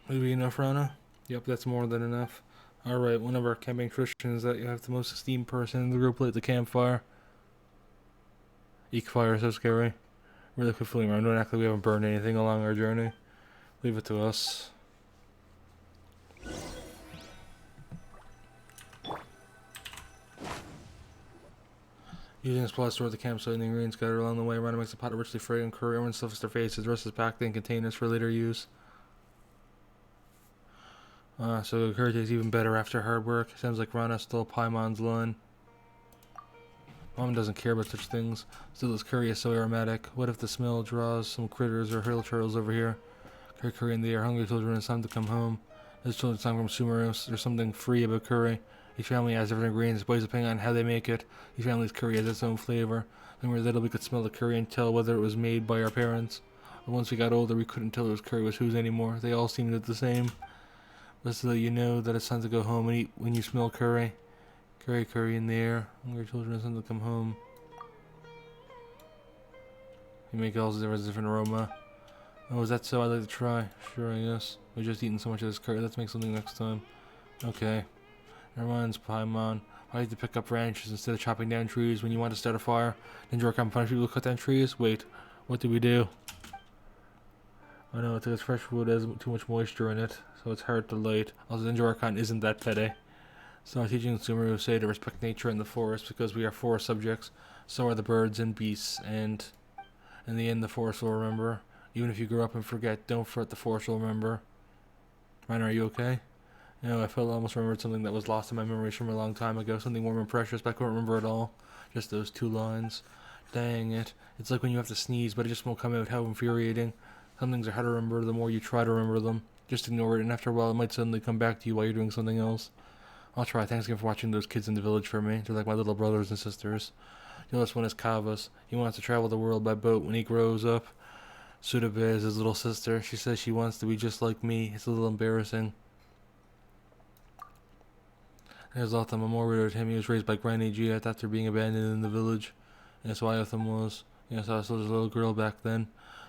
Maybe enough, Rana? Yep, that's more than enough. Alright, one of our camping traditions is that you have the most esteemed person in the group light the campfire. Eek fire is so scary. Really quit fooling around. Don't act like we haven't burned anything along our journey. Leave it to us. Using a supply store at the campsite and the ingredients scattered along the way, Rana makes a pot of richly fragrant curry. Everyone stuffs their faces. The rest is packed in containers for later use. So the curry tastes even better after hard work. Sounds like Rana stole Paimon's line. Mom doesn't care about such things. Still, this curry is so aromatic. What if the smell draws some critters or hill turtles over here? Curry in the air. Hungry children, it's time to come home. This children's time from Sumeru. There's something free about curry. Each family has different ingredients, boys, depending on how they make it. Each family's curry has its own flavor. When we were little, we could smell the curry and tell whether it was made by our parents. But once we got older, we couldn't tell it was curry was whose anymore. They all seemed the same. Just so that you know that it's time to go home and eat when you smell curry. Curry in the air. Hungry children, it's time to come home. You make all the different aroma. Oh, is that so? I'd like to try. Sure, I guess. We've just eaten so much of this curry. Let's make something next time. Okay. Never mind, Paimon. Why did you pick up branches instead of chopping down trees when you want to start a fire? Didn't you work on punishing people to cut down trees? Wait, what did we do? I know, it's fresh wood has too much moisture in it, so it's hard to light. Also, Ninja Archon isn't that petty. So I'm teaching Sumeru say to respect nature and the forest because we are forest subjects. So are the birds and beasts, and in the end the forest will remember. Even if you grow up and forget, don't fret, the forest will remember. Ryan, are you okay? You know, I felt I almost remembered something that was lost in my memories from a long time ago. Something warm and precious, but I couldn't remember it all. Just those 2 lines. Dang it. It's like when you have to sneeze, but it just won't come out. How infuriating. Some things are hard to remember the more you try to remember them. Just ignore it, and after a while it might suddenly come back to you while you're doing something else. I'll try. Thanks again for watching those kids in the village for me. They're like my little brothers and sisters. The oldest one is Kavas. He wants to travel the world by boat when he grows up. Sudebe is his little sister. She says she wants to be just like me. It's a little embarrassing. There's Lotham. I'm more worried about him. He was raised by Granny Giat after being abandoned in the village. And that's why Lotham was. Yes, I was still just a little girl back then.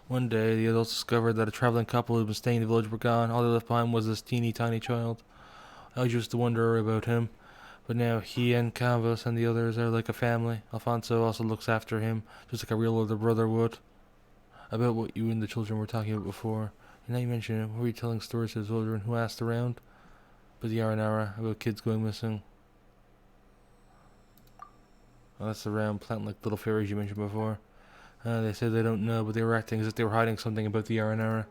One day, the adults discovered that a traveling couple who had been staying in the village were gone. All they left behind was this teeny tiny child. I always used to wonder about him. But now he and Canvas and the others are like a family. Alfonso also looks after him, just like a real older brother would. About what you and the children were talking about before. And now you mention it, were you telling stories to the children who asked around? But the Aranara, about kids going missing. Oh, that's the round plant like little fairies you mentioned before. They said they don't know, but they were acting as if they were hiding something about the Aranara.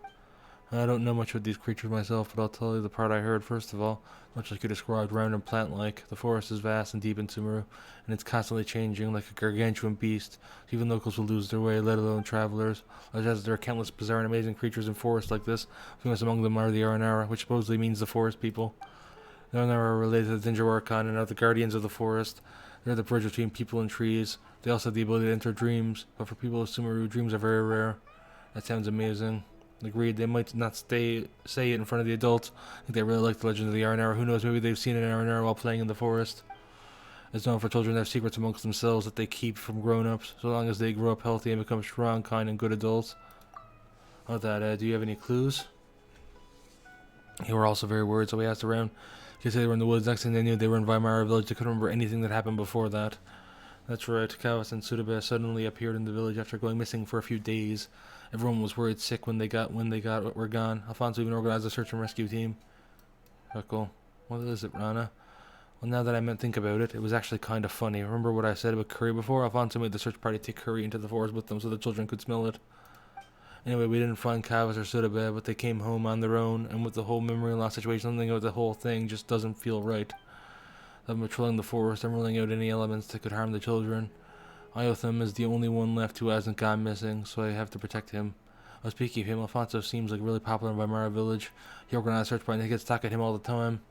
I don't know much about these creatures myself, but I'll tell you the part I heard first of all. Much like you described, round and plant-like, the forest is vast and deep in Sumeru, and it's constantly changing like a gargantuan beast. Even locals will lose their way, let alone travelers. As there are countless bizarre and amazing creatures in forests like this. Famous among them are the Aranara, which supposedly means the forest people. The Aranara are related to the Ninja Archon and are the guardians of the forest. They're the bridge between people and trees. They also have the ability to enter dreams, but for people of Sumeru, dreams are very rare. That sounds amazing. Agreed, they might not say it in front of the adults. I think they really like the legend of the Aranara. Who knows, maybe they've seen an Aranara while playing in the forest. It's known for children to have secrets amongst themselves that they keep from grown-ups, so long as they grow up healthy and become strong, kind, and good adults. About that, do you have any clues? They were also very worried, so we asked around. They said they were in the woods. Next thing they knew, they were in Weimar village. They couldn't remember anything that happened before that. That's right, Kawas and Sudebe suddenly appeared in the village after going missing for a few days. Everyone was worried sick when they were gone. Alfonso even organized a search and rescue team. Cool. What is it, Rana? Well, now that I think about it, it was actually kind of funny. Remember what I said about curry before? Alfonso made the search party take curry into the forest with them so the children could smell it. Anyway, we didn't find Kawas or Sudebe, but they came home on their own, and with the whole memory loss situation, something about the whole thing just doesn't feel right. I'm patrolling the forest and ruling out any elements that could harm the children. Iotham is the only one left who hasn't gone missing, so I have to protect him. Speaking of him, Alfonso seems like really popular in Weimar village. He organized a search party and they get stuck at him all the time.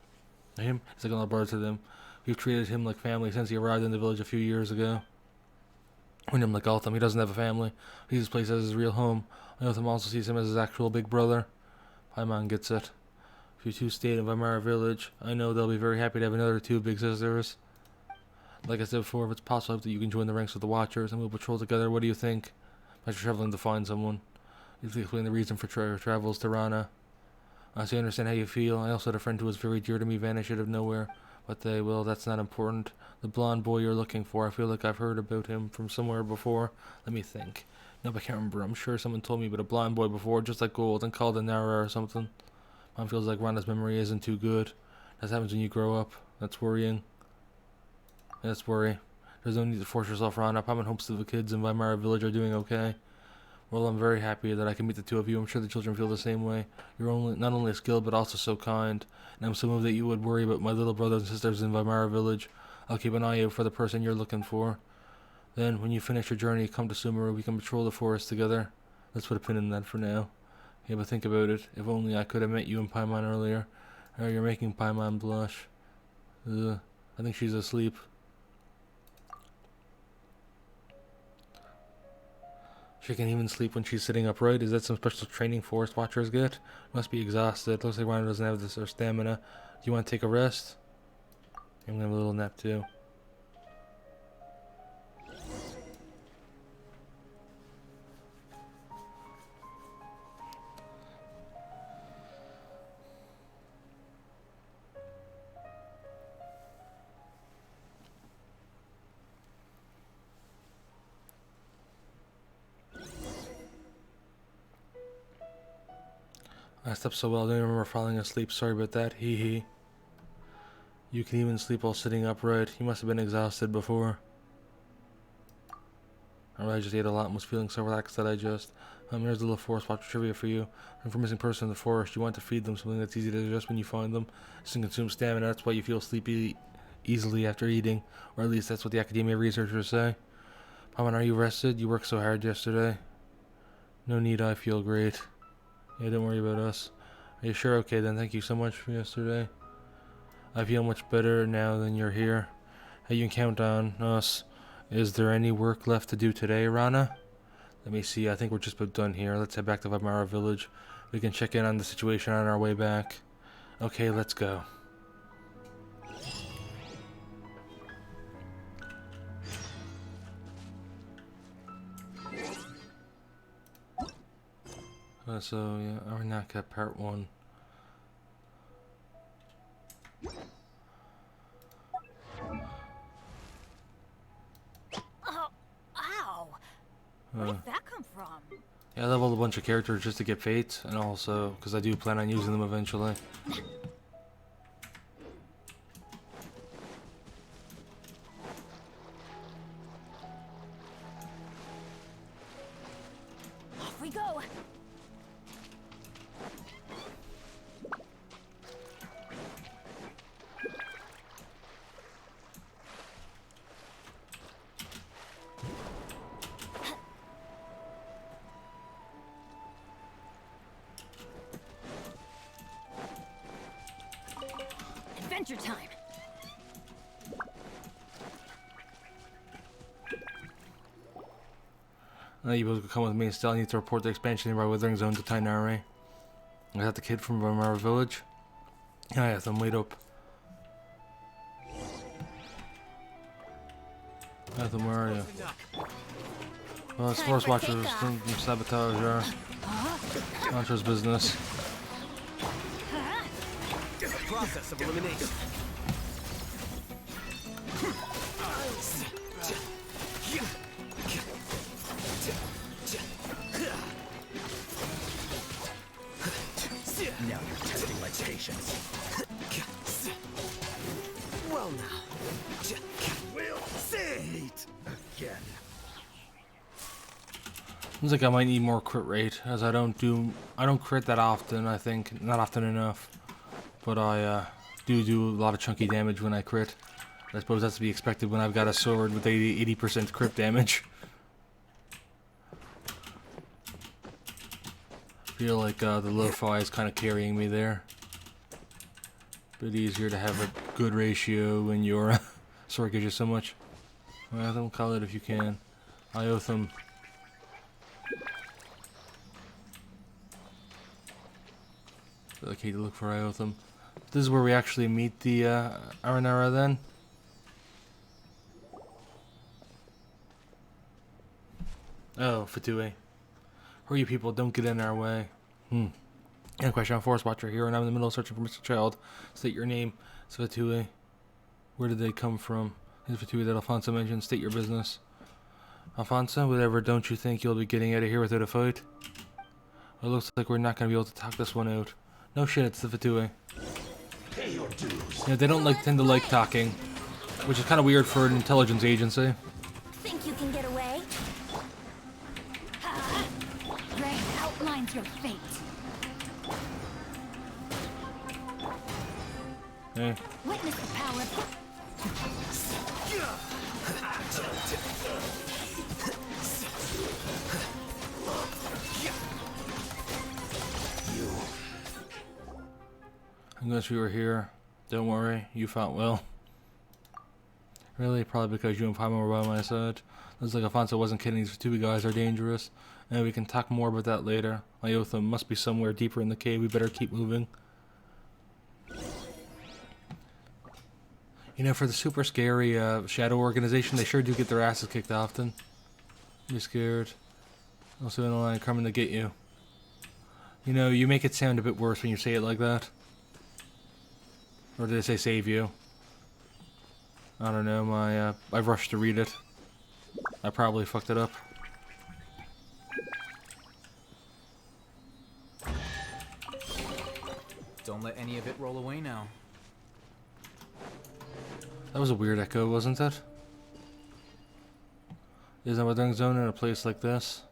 Him? He's like a little brother to them. We've treated him like family since he arrived in the village a few years ago. We know him like Altham. He doesn't have a family. He sees this place as his real home. Iotham also sees him as his actual big brother. Paimon gets it. If you two stayed in Weimar village, I know they'll be very happy to have another 2 big sisters. Like I said before, if it's possible that you can join the ranks of the Watchers and we'll patrol together, what do you think? After traveling to find someone. You have to explain the reason for travels to Rana. So I understand how you feel. I also had a friend who was very dear to me vanish out of nowhere. But that's not important. The blonde boy you're looking for, I feel like I've heard about him from somewhere before. Let me think. Nope, I can't remember. I'm sure someone told me about a blonde boy before, just like gold, and called Nara or something. Mom feels like Rana's memory isn't too good. That happens when you grow up. That's worrying. That's worry. There's no need to force yourself, Rana. Pom and hopes that the kids in Weimar Village are doing okay. Well, I'm very happy that I can meet the two of you. I'm sure the children feel the same way. You're not only skilled, but also so kind. And I'm so moved that you would worry about my little brothers and sisters in Weimar Village. I'll keep an eye out for the person you're looking for. Then, when you finish your journey, come to Sumeru. We can patrol the forest together. Let's put a pin in that for now. Yeah, but think about it. If only I could have met you in Paimon earlier. Oh, you're making Paimon blush. Ugh, I think she's asleep. She can even sleep when she's sitting upright. Is that some special training forest watchers get? Must be exhausted. Looks like Rhino doesn't have this or stamina. Do you want to take a rest? I'm gonna have a little nap too. I slept so well, I don't remember falling asleep. Sorry about that. Hee hee. You can even sleep while sitting upright. You must have been exhausted before. I just ate a lot and was feeling so relaxed that here's a little forest watcher trivia for you. And for missing person in the forest, you want to feed them something that's easy to digest when you find them. This can consume stamina, that's why you feel sleepy easily after eating. Or at least that's what the academia researchers say. Paimon, are you rested? You worked so hard yesterday. No need, I feel great. Yeah, don't worry about us. Are you sure? Okay then, thank you so much for yesterday. I feel much better now than you're here. Hey, you can count on us. Is there any work left to do today, Rana? Let me see, I think we're just about done here. Let's head back to Weimara Village. We can check in on the situation on our way back. Okay, let's go. So, yeah, Aryanaka Part 1. Oh, ow! Where did that come from? Yeah, I leveled a bunch of characters just to get fates, and also because I do plan on using them eventually. Off we go! Adventure time! You both could come with me. Still, I need to report the expansion nearby Withering Zone to Tainari. I got the kid from Weimara Village. I have them wait up. Ethan, where are you? Well, it's Force Watchers, sabotage our Watcher's business. Process of elimination. Now you're testing my patience. Well now, we'll see it again. Seems like I might need more crit rate, as I don't crit that often. I think not often enough, but I do a lot of chunky damage when I crit. I suppose that's to be expected when I've got a sword with 80% crit damage. Feel like the lo-fi is kind of carrying me there. Bit easier to have a good ratio when your sword gives you so much. Well, don't call it if you can. Iotham. Okay, to look for Iotham. This is where we actually meet the Aranara then. Oh, Fatue. Hurry you people, don't get in our way. And question on Forest Watcher here, and I'm in the middle of searching for Mr. Child. State your name. Svatui. Where did they come from? Is Svatui that Alfonso mentioned? State your business. Alfonso, whatever, don't you think you'll be getting out of here without a fight? It looks like we're not going to be able to talk this one out. No shit, it's the Fatui. Yeah, they don't tend to like talking, which is kind of weird for an intelligence agency. Think you can get away? Rain outlines your fate. Hey. Witness the power of... I'm glad you were here. Don't worry, you fought well. Really? Probably because you and Paimon were by my side. Looks like Alfonso wasn't kidding, these two guys are dangerous. And we can talk more about that later. Iotha must be somewhere deeper in the cave, we better keep moving. You know, for the super scary shadow organization, they sure do get their asses kicked often. You're scared. Also in the line coming to get you. You know, you make it sound a bit worse when you say it like that. Or did they say save you? I don't know, I rushed to read it. I probably fucked it up. Don't let any of it roll away now. That was a weird echo, wasn't it? Isn't a weathering zone in a place like this?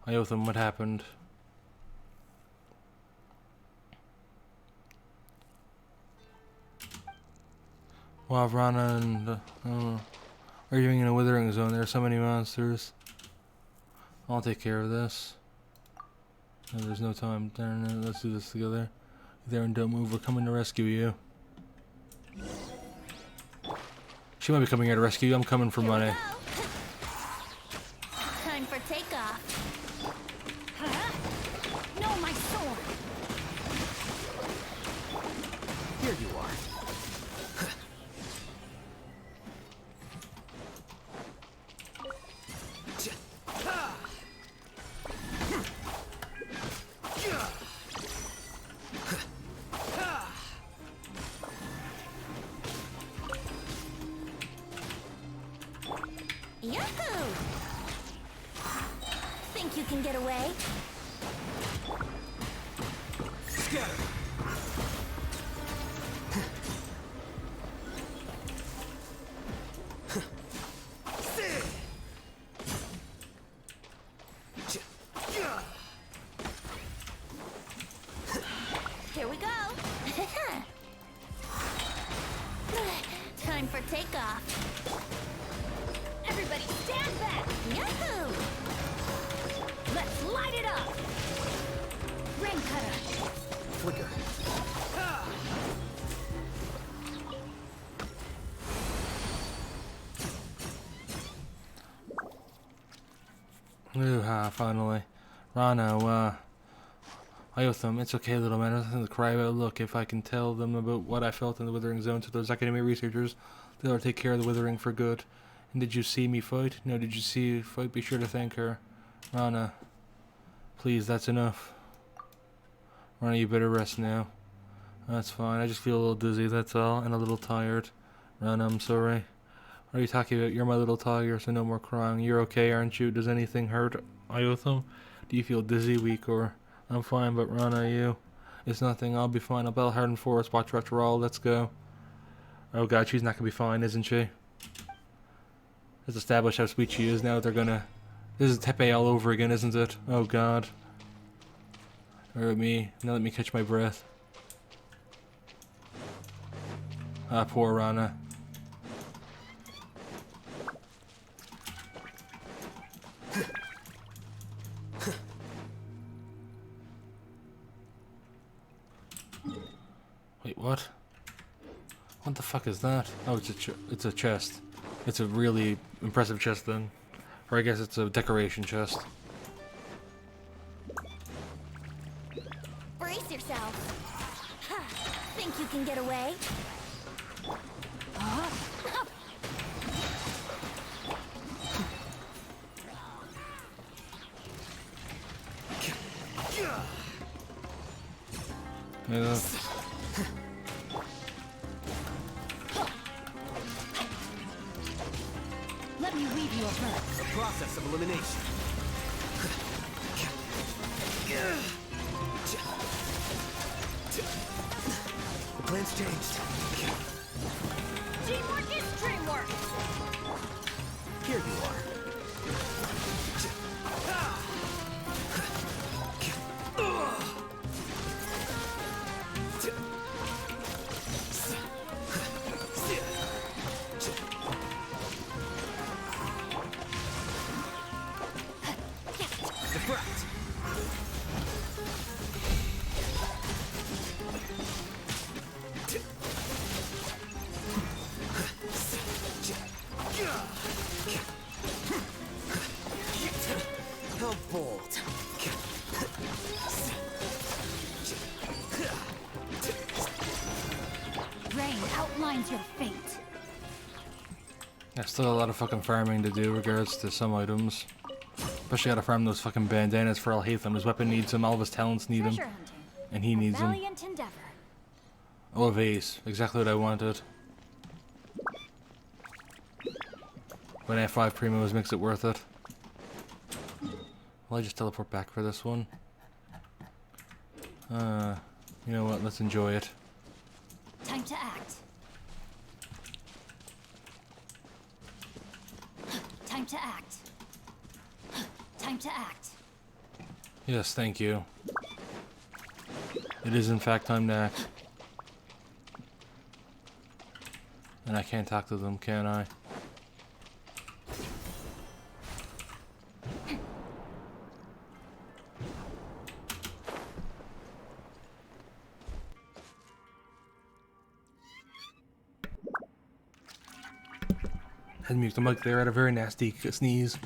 Iotham, what happened? Wow, Rana and arguing in a withering zone. There are so many monsters. I'll take care of this. No, there's no time. Darn it, let's do this together. There and don't move. We're coming to rescue you. She might be coming here to rescue you. I'm coming for money. Time for takeoff. No, my sword. Here you are. Yahoo! Think you can get away? Scatter. Here we go. Time for takeoff. Everybody stand back! Yahoo! Let's light it up! Rain cutter! Flicker. Ooh, finally. Rana, Iotham, it's okay, little man. There's nothing to cry about. Look, if I can tell them about what I felt in the Withering Zone to those academic researchers, they'll take care of the Withering for good. And did you see me fight? No, did you see you fight? Be sure to thank her. Rana, please, that's enough. Rana, you better rest now. That's fine. I just feel a little dizzy, that's all, and a little tired. Rana, I'm sorry. What are you talking about? You're my little tiger, so no more crying. You're okay, aren't you? Does anything hurt, Iotham? Do you feel dizzy, weak, or... I'm fine, but Rana, you? It's nothing. I'll be fine. I'll battle hard in Forest Watcher after all. Let's go. Oh god, she's not gonna be fine, isn't she? Let's establish how sweet she is now. They're gonna... This is Tepe all over again, isn't it? Oh god. Or me. Now let me catch my breath. Ah, poor Rana. Wait, what? What the fuck is that? Oh, it's a chest. It's a really impressive chest then. Or I guess it's a decoration chest. Brace yourself. Think you can get away? Yeah. Let me weave you a verse. The process of elimination. The plan's changed. Teamwork is dreamwork. Here you are. Deflect. How bold. Rain outlines your fate. There's still a lot of fucking farming to do regards to some items. Especially gotta farm those fucking bandanas for Alhaitham. His weapon needs him, all of his talents need him. Treasure hunting. And he needs them. Valiant endeavor. Oh, a vase. Exactly what I wanted. When F5 Primos makes it worth it. Will I just teleport back for this one? You know what? Let's enjoy it. Time to act. Time to act. Time to act. Yes, thank you. It is in fact time to act. And I can't talk to them, can I? Had mute the mic there. I had a very nasty sneeze.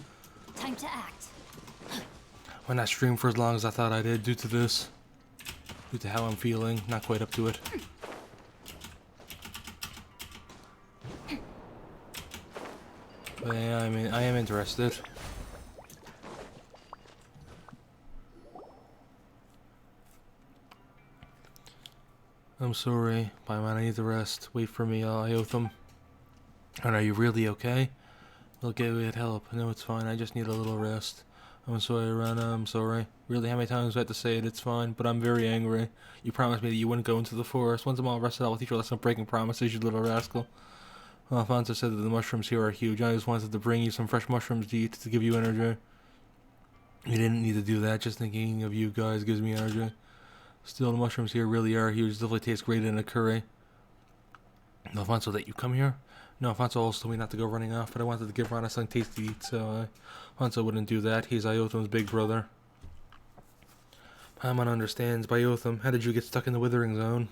Time to act. When I streamed for as long as I thought I did due to this. Due to how I'm feeling. Not quite up to it. But yeah, I mean, I am interested. I'm sorry, Paimon, I need the rest. Wait for me, Iotham. And are you really okay? We'll get help. No, it's fine. I just need a little rest. I'm sorry, Rana. I'm sorry. Really, how many times do I have to say it? It's fine, but I'm very angry. You promised me that you wouldn't go into the forest. Once I'm all rested, I'll teach you a lesson of breaking promises, you little rascal. Well, Alfonso said that the mushrooms here are huge. I just wanted to bring you some fresh mushrooms to eat to give you energy. You didn't need to do that. Just thinking of you guys gives me energy. Still, the mushrooms here really are huge. Definitely taste great in a curry. Alfonso, that you come here? No, Alfonso also told me not to go running off, but I wanted to give Rana something tasty to eat, so Alfonso wouldn't do that. He's Iotham's big brother. Paimon understands. Biotham, how did you get stuck in the withering zone?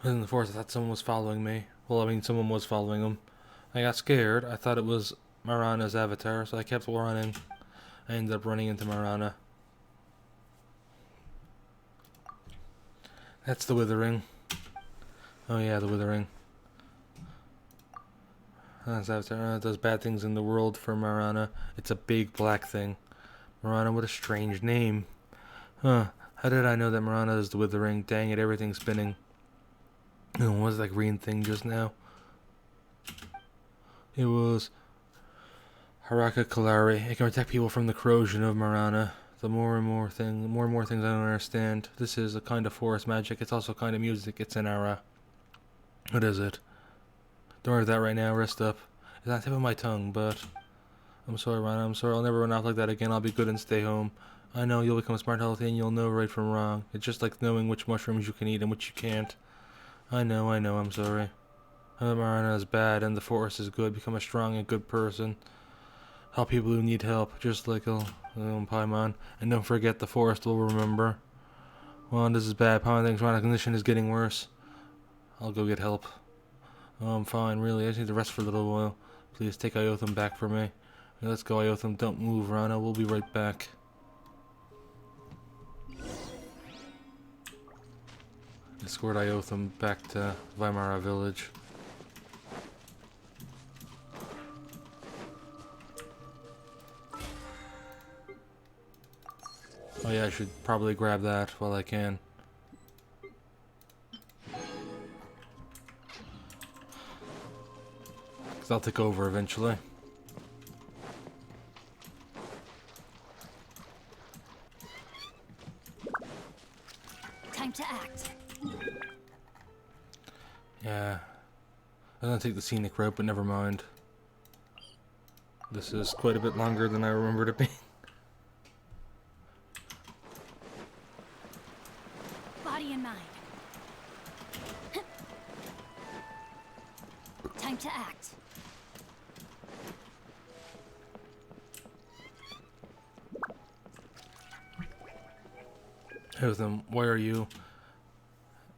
I was in the forest. I thought someone was following me. Well, I mean, someone was following him. I got scared. I thought it was Marana's avatar, so I kept running. I ended up running into Marana. That's the withering. Oh yeah, the withering. That's avatar. It does bad things in the world for Marana. It's a big black thing. Marana, what a strange name. Huh. How did I know that Marana is the withering? Dang it, everything's spinning. What was that green thing just now? It was Aryanaka Kalari. It can protect people from the corrosion of Marana. The more and more things I don't understand. This is a kind of forest magic. It's also a kind of music. It's an era. What is it? Don't worry about that right now. Rest up. It's on the tip of my tongue, but I'm sorry, Rana. I'm sorry. I'll never run off like that again. I'll be good and stay home. I know you'll become smart, healthy, and you'll know right from wrong. It's just like knowing which mushrooms you can eat and which you can't. I know. I'm sorry. Marana is bad, and the forest is good. Become a strong and good person. Help people who need help, just like Paimon. And don't forget, the forest will remember. Well, this is bad. Paimon thinks Rana's condition is getting worse. I'll go get help. Oh, I'm fine, really. I just need to rest for a little while. Please take Iotham back for me. Let's go, Iotham. Don't move, Rana. We'll be right back. Escort Iotham back to Weimara village. Oh yeah, I should probably grab that while I can. Because I'll take over eventually. Time to act. Yeah. I'm gonna take the scenic route, but never mind. This is quite a bit longer than I remembered it being. Body and mind. Time to act. Hey with them, why are you?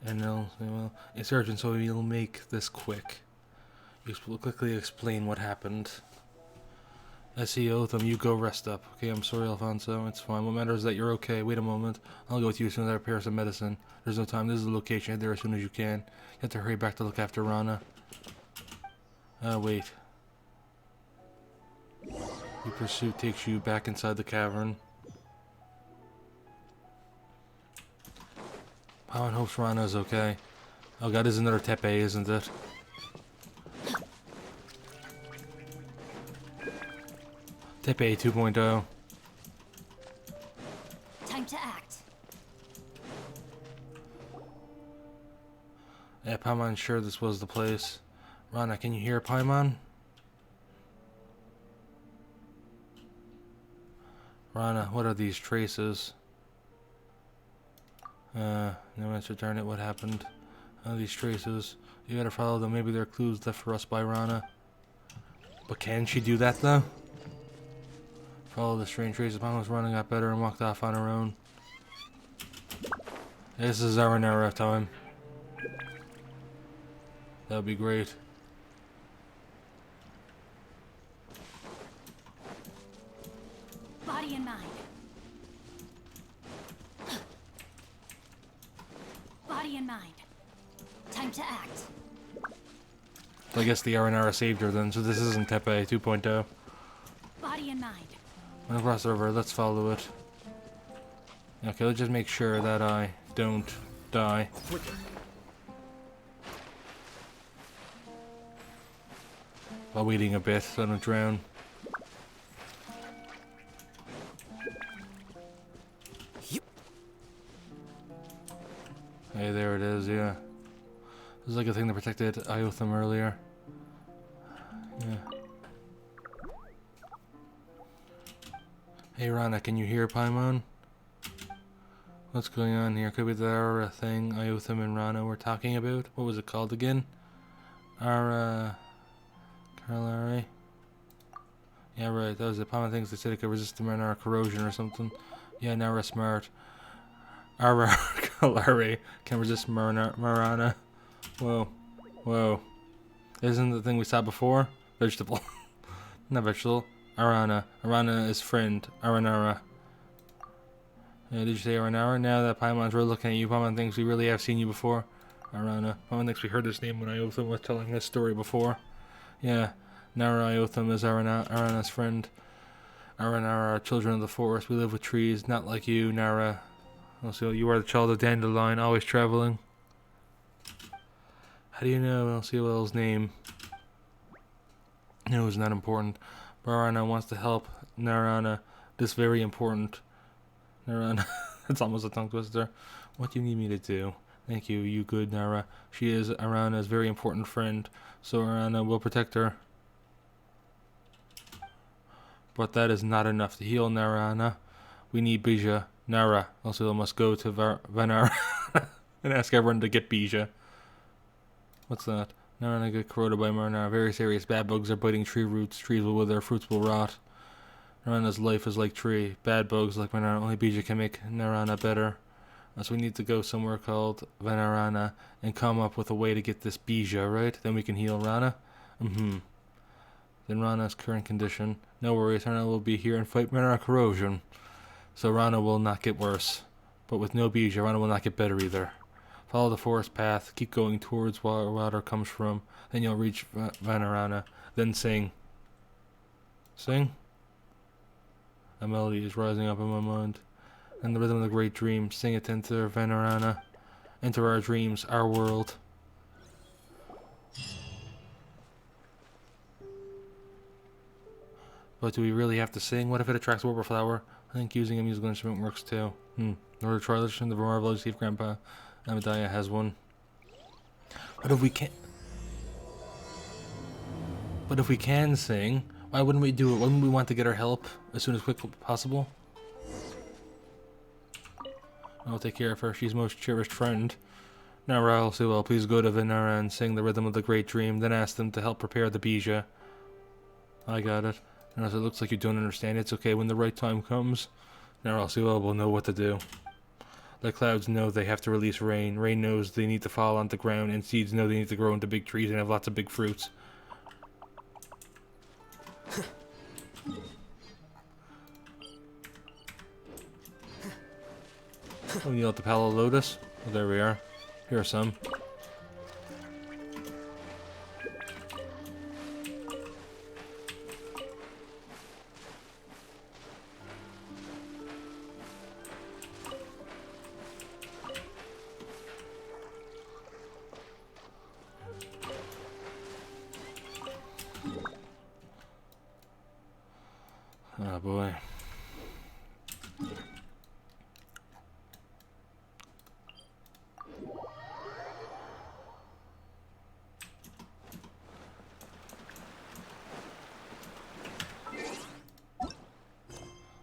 And they'll say, well, it's urgent, so we'll make this quick. You will quickly explain what happened. I see Otham, you go rest up. Okay, I'm sorry, Alfonso, it's fine. What matters is that you're okay. Wait a moment. I'll go with you as soon as I prepare some medicine. There's no time. This is the location. Head there as soon as you can. You have to hurry back to look after Rana. Wait. Your pursuit takes you back inside the cavern. Pawan hopes Rana's okay. Oh god, this is another Tepe, isn't it? Tepe 2.0. Time to act. Yeah, Paimon's sure this was the place. Rana, can you hear Paimon? Rana, what are these traces? No answer, darn it, what happened? These traces. You gotta follow them, maybe they're clues left for us by Rana. But can she do that though? Follow the strange traces. Mom was running, got better, and walked off on her own. This is aryanaka time. That would be great. Body and mind. Body and mind. Time to act. So I guess the aryanaka saved her then, so this isn't Tepe 2.0. Body and mind. Went across the river, let's follow it. Okay, let's just make sure that I don't die. While waiting a bit so I don't drown. Hey, there it is, yeah. This is like a thing that protected Iotham earlier. Yeah. Hey Rana, can you hear Paimon? What's going on here? Could be the Ara thing Iotham and Rana were talking about? What was it called again? Ara... Carlare? Yeah, right, that was it. Paimon thinks they said it could resist the Marnar corrosion or something. Yeah, Nara smart. Ara Carlare can resist Marana. Whoa. Whoa. Isn't the thing we saw before? Vegetable. Not vegetable. Arana. Arana is friend. Aranara. Did you say Aranara? Now that Paimon's really looking at you, Paimon thinks we really have seen you before. Arana. Paimon thinks we heard this name when Iotham was telling his story before. Yeah. Nara Iotham is Arana's friend. Aranara are children of the forest. We live with trees, not like you, Nara. Also, you are the child of Dandelion, always traveling. How do you know Elseol's name? No, it's not important. Barana wants to help Narana. This very important. Narana. That's almost a tongue twister. What do you need me to do? Thank you, you good Nara. She is Arana's very important friend, so Arana will protect her. But that is not enough to heal Narana. We need Bija. Nara. Also must go to Vanara and ask everyone to get Bija. What's that? Narana get corroded by Marnar. Very serious. Bad bugs are biting tree roots. Trees will wither. Fruits will rot. Narana's life is like tree. Bad bugs like Marnar. Only Bija can make Narana better. So we need to go somewhere called Vanarana and come up with a way to get this Bija, right? Then we can heal Rana. Then Rana's current condition. No worries. Rana will be here and fight Marnar corrosion. So Rana will not get worse. But with no Bija, Rana will not get better either. Follow the forest path, keep going towards where water comes from, then you'll reach Vanarana, then sing. Sing? A melody is rising up in my mind. and the rhythm of the great dream. Sing it into Venerana. Enter our dreams, our world. But do we really have to sing? What if it attracts Warper Flower? I think using a musical instrument works too. In order to try this in the Marvel, see if Grandpa Amadiah has one. But if we can't... But if we can sing, why wouldn't we do it? Wouldn't we want to get our help as soon as quickly possible? I'll take care of her. She's most cherished friend. Now, Raul, say well, please go to Venera and sing the rhythm of the great dream, then ask them to help prepare the Bija. I got it. And as it looks like you don't understand, it's okay when the right time comes. Now, Raul, say well, we'll know what to do. Like clouds know they have to release rain. Rain knows they need to fall onto the ground, and seeds know they need to grow into big trees and have lots of big fruits. Oh, you know the Palo Lotus? Oh, there we are. Here are some. Oh boy.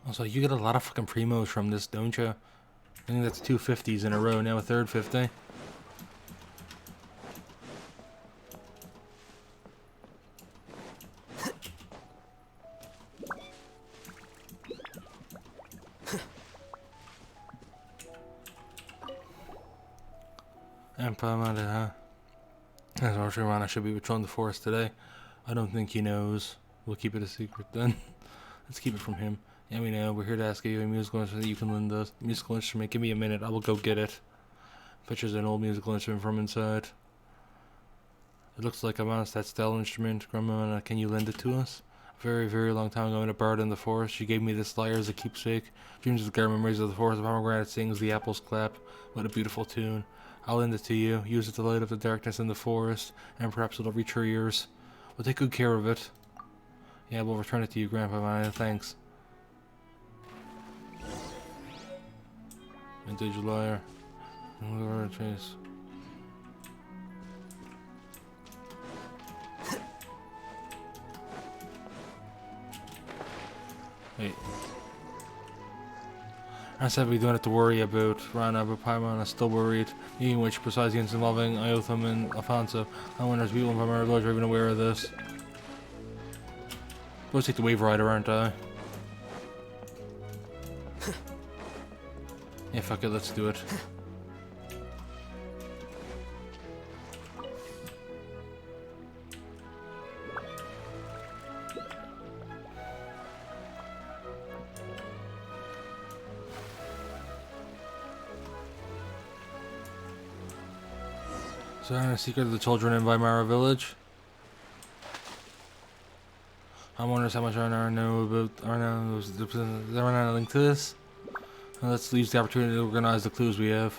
Also, you get a lot of fucking primos from this, don't you? I think that's 2 50s in a row, now a third 50. And Palmada, huh? As Archerana should be patrolling the forest today. I don't think he knows. We'll keep it a secret then. Let's keep it from him. Yeah, we know. We're here to ask you a musical instrument that you can lend us. Musical instrument. Give me a minute. I will go get it. Fetches an old musical instrument from inside. It looks like a Mondstadt style instrument. Grandma, can you lend it to us? A very, very long time ago, in a bird in the forest, she gave me this lyre as a keepsake. Dreams of the garden memories of the forest. The pomegranate sings, the apples clap. What a beautiful tune. I'll lend it to you. Use it to light up the darkness in the forest, and perhaps it'll reach your ears. We'll take good care of it. Yeah, we'll return it to you, Grandpa. Thanks. Vintage lyre. Chase. Wait. I said we don't have to worry about Rana, but Paimon is still worried. Meeting which precise against involving Iotham and Alfonso. I wonder if people from our village are even aware of this. Let's take the wave rider, aren't I? Yeah, fuck it, let's do it. So I know a secret of the children in Weimar village. I wonder how much Arna know about Arna. Is there a link to this? Let's use the opportunity to organize the clues we have.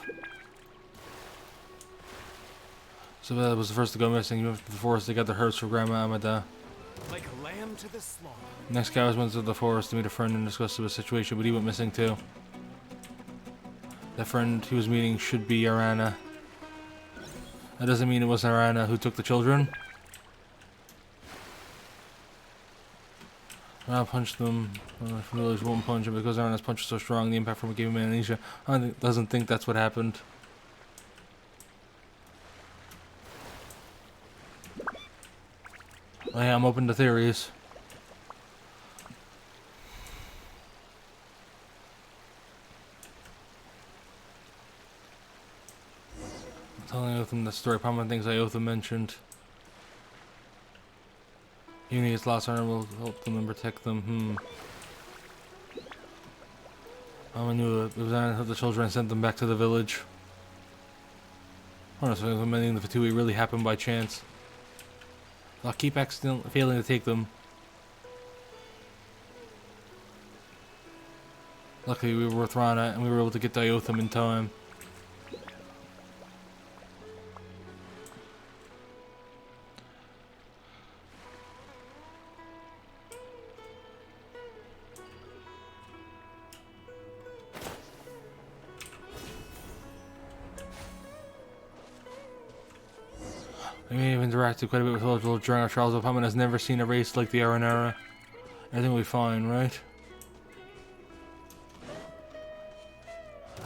So that was the first to go missing. You went to the forest to get the herbs for Grandma Amada. Like a lamb to the slaughter. Next guy went to the forest to meet a friend and discuss the situation, but he went missing too. That friend he was meeting should be Arana. That doesn't mean it was Arana who took the children. I punched them. From the village won't punch him because Arana's punch is so strong. The impact from it gave him amnesia. Doesn't think that's what happened. Well, yeah, I'm open to theories. I'm telling Otham the story. Probably things Otham mentioned. Even if it's lost Arana will help them and protect them. I knew it was Arana who the children and sent them back to the village. I don't know if many of the Fatui really happened by chance. I'll keep failing to take them. Luckily we were with Rana and we were able to get Diotham in time. We may have interacted quite a bit with Logical during our trials, but Paimon has never seen a race like the Aranara. Everything will be fine, right?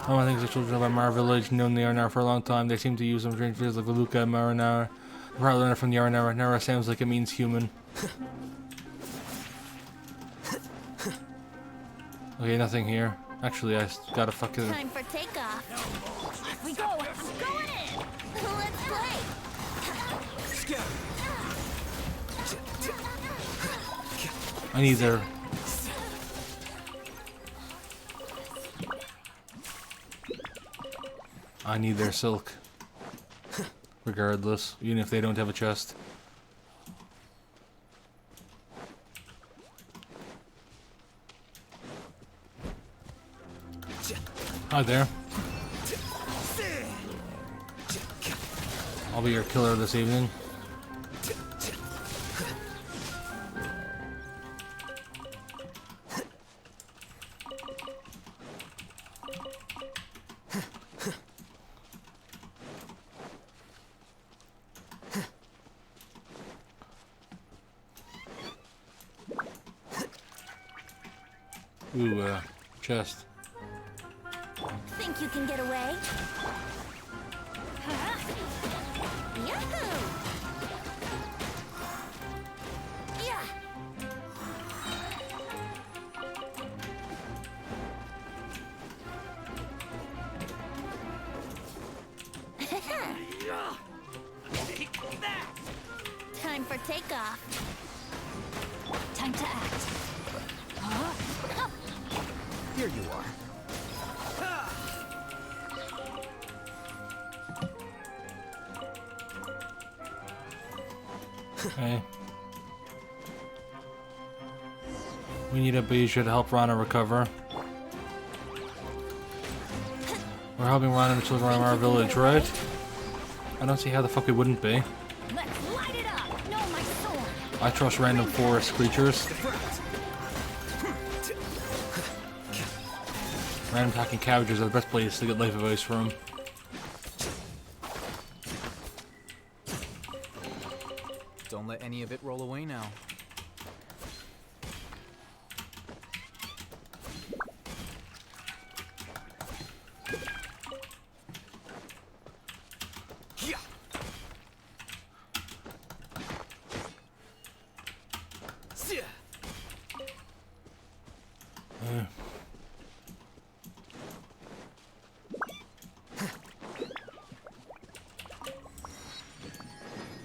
I think the children of Amara village known the Aranara for a long time. They seem to use some strange phrases like Veluka and Marinara. I probably learned it from the Aranara. Nara sounds like it means human. Okay, nothing here. Actually, I gotta fucking... Time for takeoff. Here we go. I'm going in. Let's play. I need their... I need their silk. Regardless, even if they don't have a chest. Hi there. I'll be your killer this evening. Ooh, chest. Think you can get away? Yahoo! Yeah. Time for takeoff. Time to act. Here you are. Okay. We need a Bijou to help Rana recover. We're helping Rana and the children of our village, right? I don't see how the fuck we wouldn't be. Let's light it up. No, my sword. I trust random forest creatures. Random attacking cabbages are the best place to get life advice from. Don't let any of it roll away now.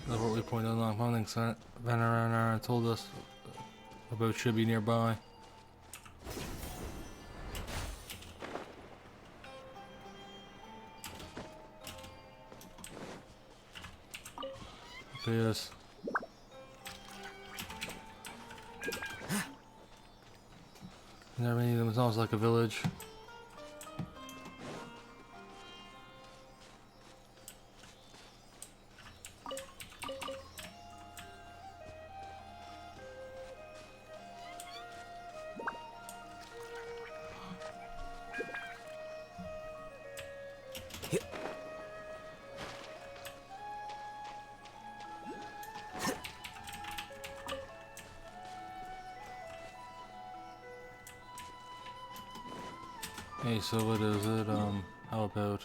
That's what we pointed along. One thing Vanarana told us about should be nearby. Yes. Never any of them. It's almost like a village. Hey, so what is it? How about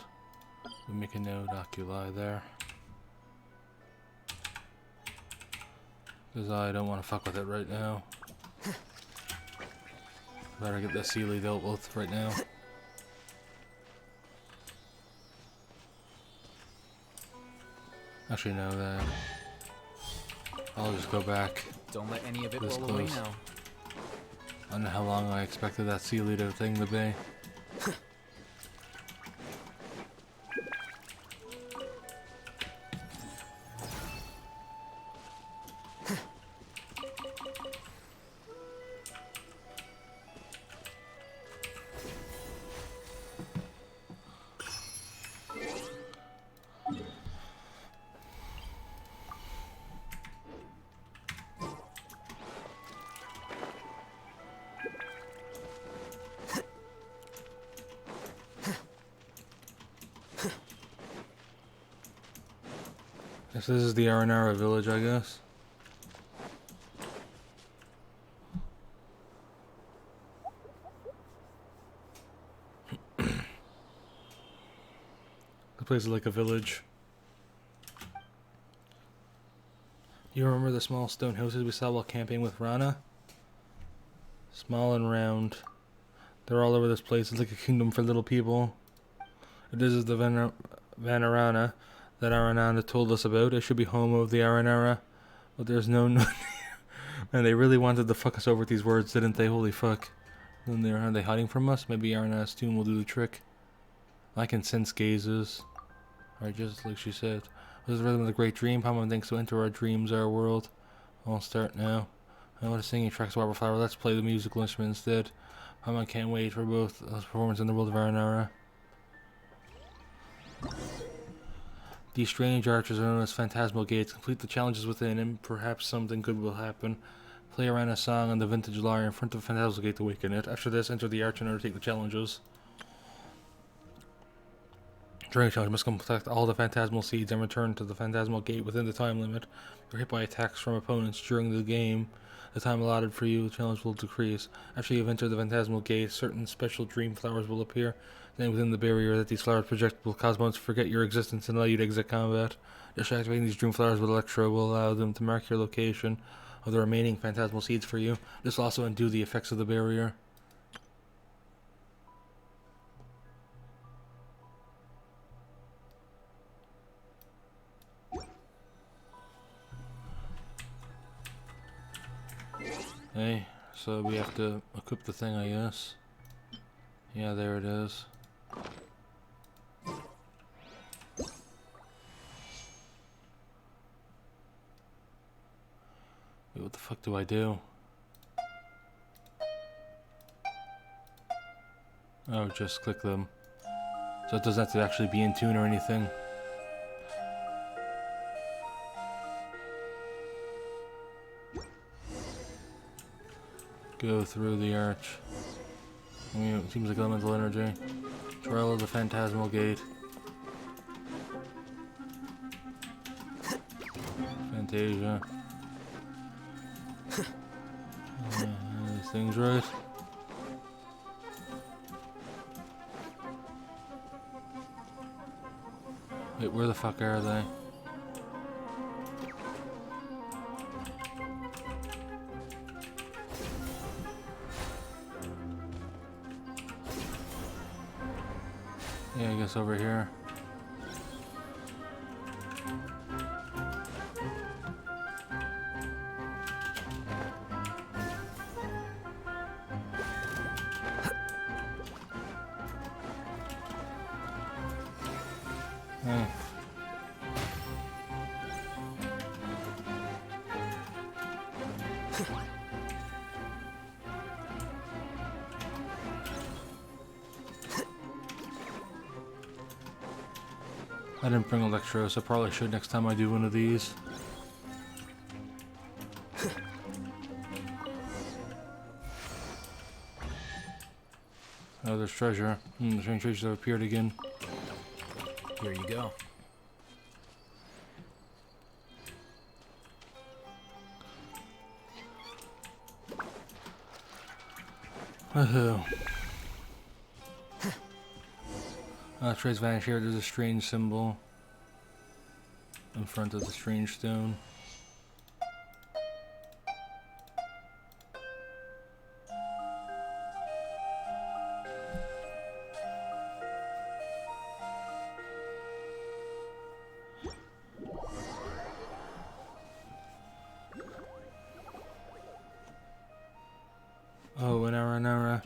we make a note oculi there? Because I don't want to fuck with it right now. Better get the Sealy dealt with right now. Actually, no, that. I'll just go back. Don't let any of it This roll away close. now. I don't know how long I expected that Sealy thing to be. So this is the Aranara village, I guess. The place is like a village. You remember the small stone houses we saw while camping with Rana? Small and round. They're all over this place. It's like a kingdom for little people. This is the Vanarana that Aranana told us about. It should be home of the Aranara. But there's no... Man, they really wanted to fuck us over with these words, didn't they? Holy fuck. Then are they hiding from us? Maybe Aranana's tomb will do the trick. I can sense gazes. Right, just like she said. This is the rhythm of the great dream. Paimon thinks to enter our dreams, our world. I'll start now. I want to sing tracks of Arbor Flower. Let's play the musical instrument instead. Paimon can't wait for both performance in the world of Aranara. These strange arches are known as phantasmal gates. Complete the challenges within and perhaps something good will happen. Play around a song on the vintage lyre in front of the phantasmal gate to awaken it. After this, enter the arch and undertake the challenges. During the challenge, you must collect all the phantasmal seeds and return to the phantasmal gate within the time limit. You're hit by attacks from opponents during the game. The time allotted for you, the challenge will decrease. After you've entered the phantasmal gate, certain special dream flowers will appear. Then within the barrier that these flowers project will cause opponents to forget your existence and allow you to exit combat. Just activating these dream flowers with Electro will allow them to mark your location of the remaining phantasmal seeds for you. This will also undo the effects of the barrier. Hey, so we have to equip the thing, I guess. Yeah, there it is. Wait, what the fuck do I do? Oh, just click them. So it doesn't have to actually be in tune or anything. Go through the arch. I mean, it seems like elemental energy. Trial of the Phantasmal Gate. Fantasia. This thing's right. Wait, where the fuck are they? Yeah, I guess over here. Hey. I didn't bring Electro, so I probably should next time I do one of these. Oh, there's treasure. The strange treasures have appeared again. Here you go. Woohoo. Trace vanish here. There's a strange symbol in front of the strange stone. Oh, an Aranara.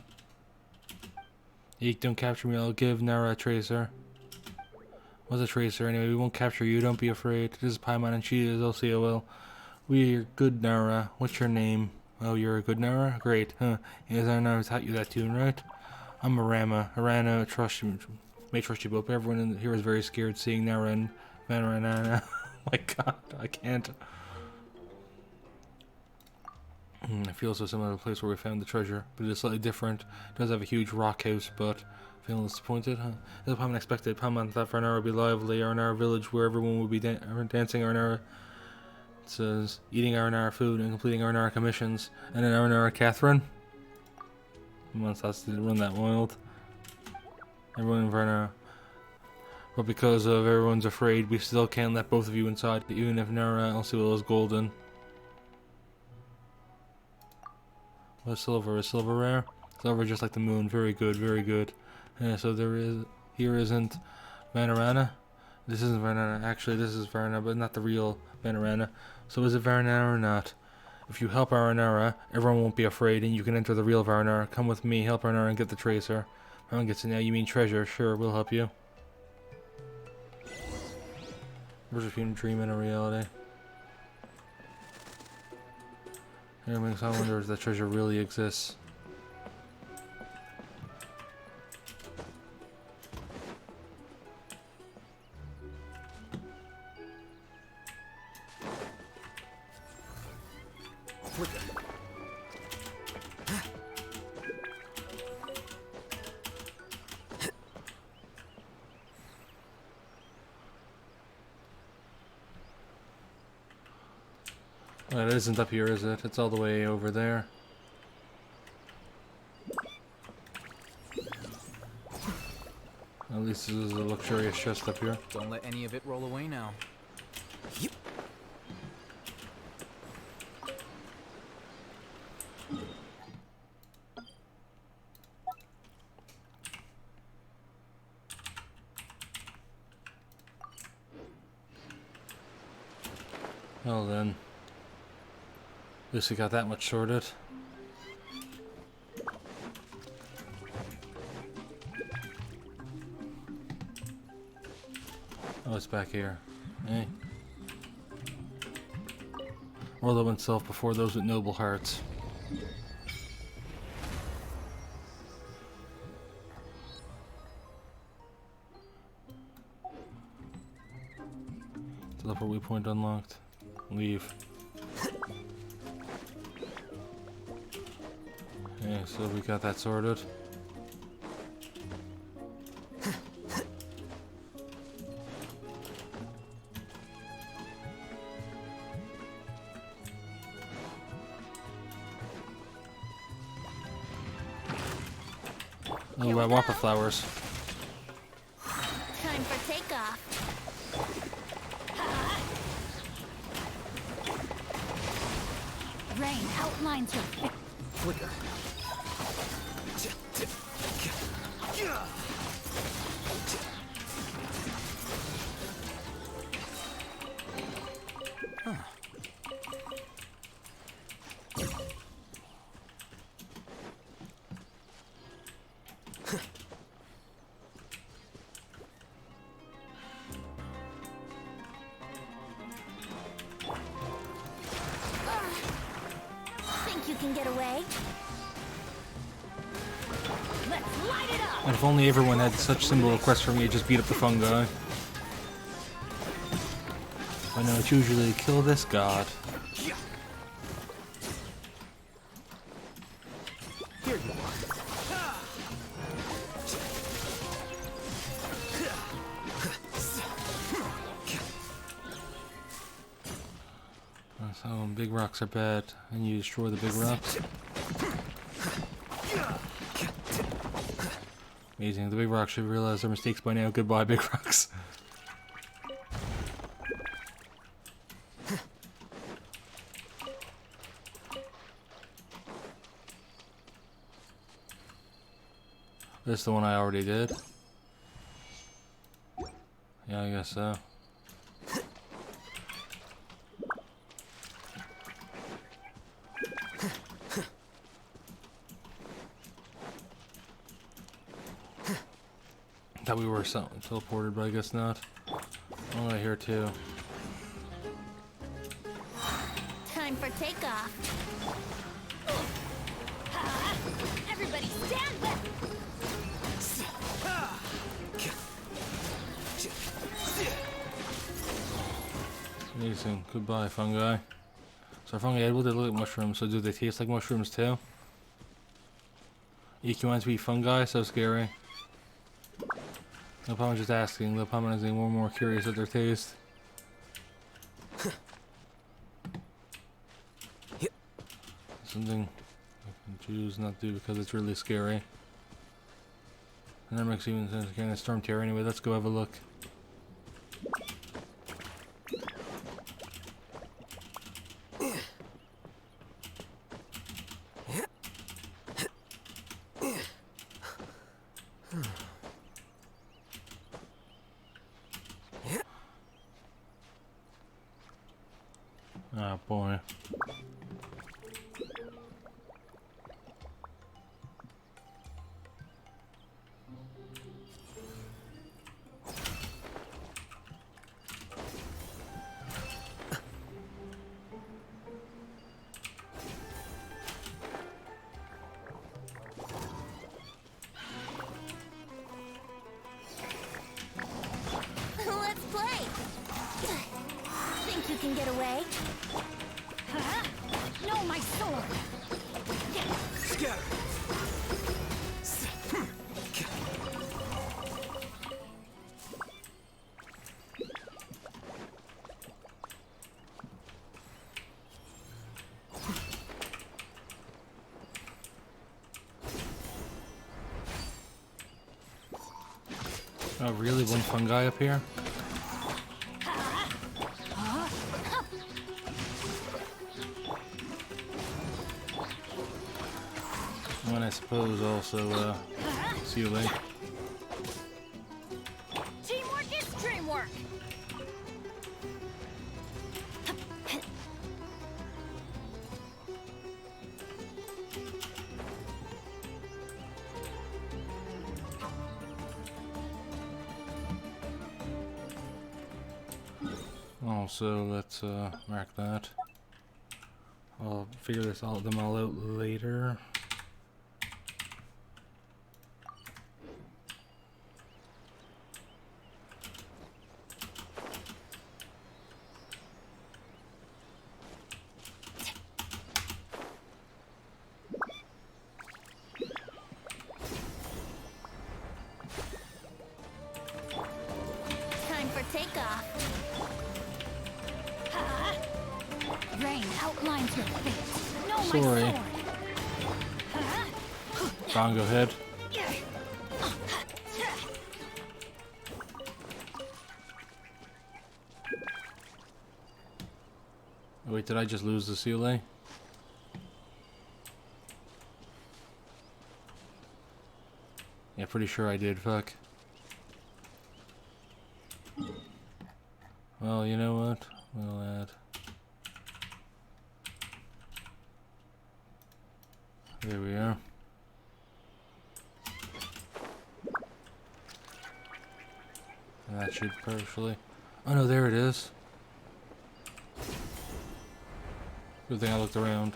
Eek, don't capture me, I'll give Nara a tracer. What's a tracer anyway? We won't capture you, don't be afraid. This is Paimon and she is LCOL. We are good Nara. What's your name? Oh, you're a good Nara? Great, huh? Yes, I know, I taught you that tune, right? I'm Arama. Arana, trust you. May trust you both. Everyone in here is very scared seeing Nara and Vanarana. Oh my god, I can't. It feels so similar to the place where we found the treasure, but it is slightly different. It does have a huge rock house, but feeling disappointed, huh? It's upon unexpected. Paman thought Varnara would be lively. Aryanaka village where everyone would be dancing Aryanaka. It says eating Aryanaka food and completing Aryanaka missions. And then Aryanaka Catherine. Wants us to run that wild. Everyone in Varnara. But because of everyone's afraid, we still can't let both of you inside, even if Nara Elsiel is golden. What's silver? Is silver rare? Silver just like the moon. Very good, very good. Yeah, so here isn't Vanarana. This isn't Vanarana. Actually, this is Varna, but not the real Vanarana. So is it Varnara or not? If you help Aranara, everyone won't be afraid, and you can enter the real Varnara. Come with me, help Aranara, and get the tracer. Everyone gets it now. You mean treasure? Sure, we'll help you. There's between a dream and a reality. It makes me wonder if that treasure really exists. Well, it isn't up here, is it? It's all the way over there. At least this is a luxurious chest up here. Don't let any of it roll away now. Well then. At least we got that much sorted. Oh, it's back here. Hey. World of oneself before those with noble hearts. Teleport waypoint unlocked. Leave. Okay, so we got that sorted. Oh, whopper flowers. Time for takeoff. Rain outlines your Flicker. Think you can get away? Let's light it up! And if only everyone had such simple requests for me to just beat up the fungi. I know it's usually kill this god. Here you are. So big rocks are bad, and you destroy the big rocks. Amazing. The big rocks should realize their mistakes by now. Goodbye, big rocks. This is the one I already did. Yeah, I guess so. Thought we were teleported, but I guess not. Oh, I hear too. Time for takeoff. Everybody stand back! Amazing. Goodbye, fungi. So fungi edible, they look like mushrooms, so do they taste like mushrooms too? Eek, you want to be fungi? So scary. I'm just asking. I'm getting more and more curious at their taste. Something I can choose not to because it's really scary. And that makes even sense. Kind of storm terror anyway. Let's go have a look. Ah, boy. Let's play. Think you can get away? Huh? No, my sword. Scatter! Oh, really? One fungi up here? One, I suppose, also, see you later. Teamwork is dreamwork. Also, let's mark that. I'll figure them all out later. Time for takeoff. Rain outlines your fate. No, Sorry. my sword. Fine, go ahead. Oh, wait, did I just lose the CLA? Yeah, pretty sure I did, fuck. Well, you know what? We'll add. There we are. And that should partially. Oh no, there it is. Good thing I looked around.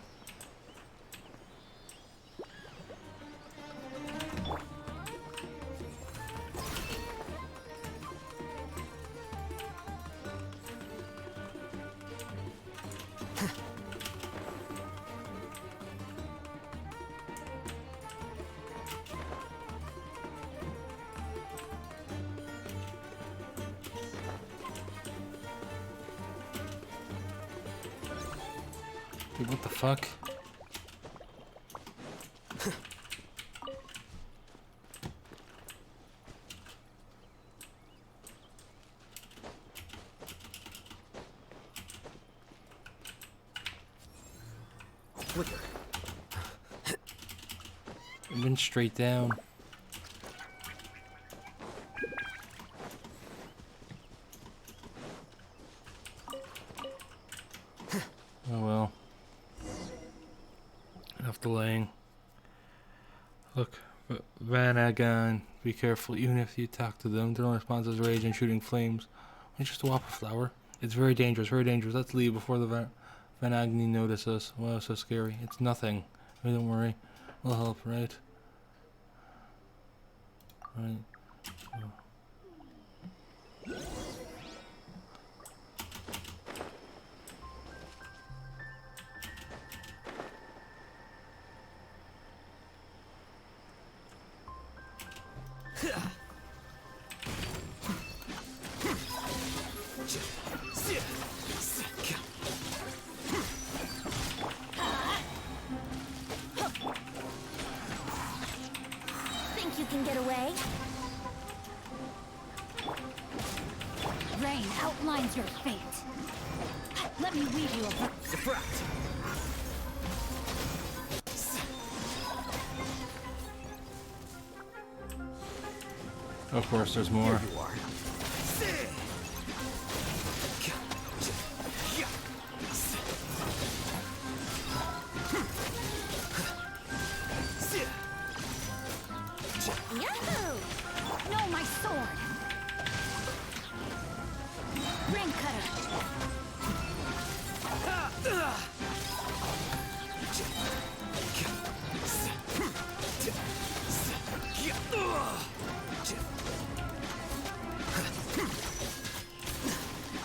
Dude, what the fuck? Flicker. It went straight down. Oh well. Enough delaying. Look, Vanagon, be careful. Even if you talk to them, their only response is rage and shooting flames. It's just a whopper flower. It's very dangerous, very dangerous. Let's leave before the Vanagni notice us. Wow, so scary. It's nothing. Oh, don't worry. We'll help, right? Right. can get away? Rain outlines your fate. Let me weave you a Defract! Of course, there's more. Here you are. Yahoo! No, my sword! Ring cutter!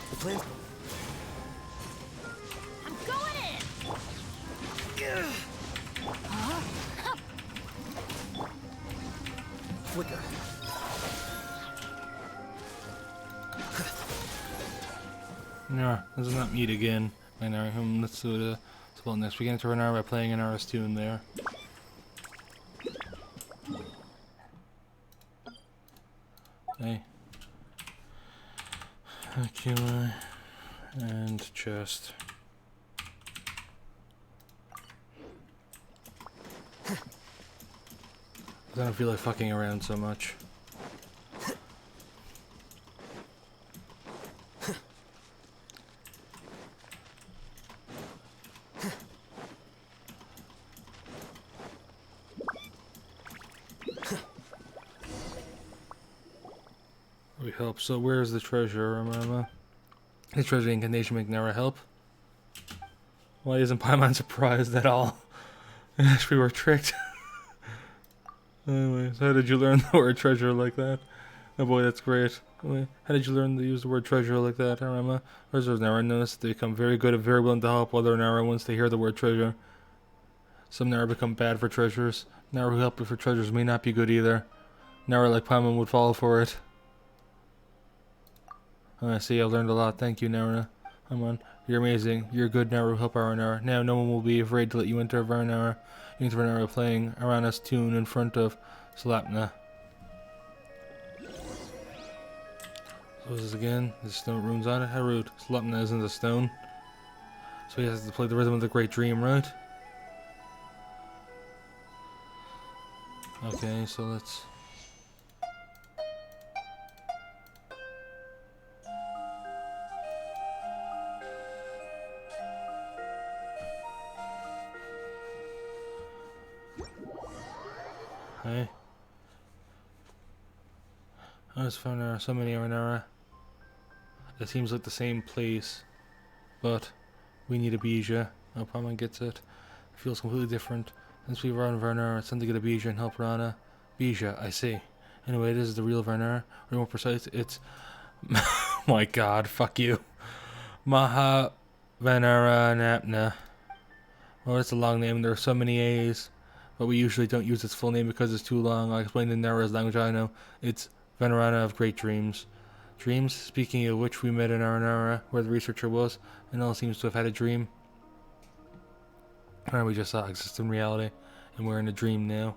The plan. I'm going in! Flicker. No, let's not meet again. Let's do the spell next. We get into Renara by playing Renara's tune there. Okay. Okay, and chest. I don't feel like fucking around so much. We help. So where's the treasure, remember? The treasure incantation make Nara help. Why isn't Paimon surprised at all? We were tricked. Anyways, how did you learn the word treasure like that? Oh boy, that's great. How did you learn to use the word treasure like that, Arama? Reserves Nara noticed they become very good and very willing to help other Nara once they hear the word treasure. Some Nara become bad for treasures. Nara who help for treasures may not be good either. Nara like Paimon would fall for it. I see, I've learned a lot. Thank you, Nara. Come on. You're amazing. You're a good Nara who help our Nara. Now no one will be afraid to let you enter Varnara. You enter Varnara playing Arana's tune in front of Slapna. So this is again, the stone runes on it. How rude. Slapna isn't a stone. So he has to play the rhythm of the Great Dream, right? Okay, so let's... Hey. I just found there are so many Aranara. It seems like the same place, but we need a Bija. Oh, Paimon gets it. It feels completely different. Since we run Varnara, it's time to get a Bija and help Rana. Bija, I see. Anyway, this is the real Varnara. Or more precise, it's... my god, fuck you. Maha Vanara Napna. Well, it's a long name. There are so many A's. But we usually don't use its full name because it's too long. I'll explain in Nara's language I know. It's Venerana of Great Dreams. Dreams? Speaking of which, we met in Aranara, where the researcher was, and all seems to have had a dream. Or we just saw exist in reality, and we're in a dream now.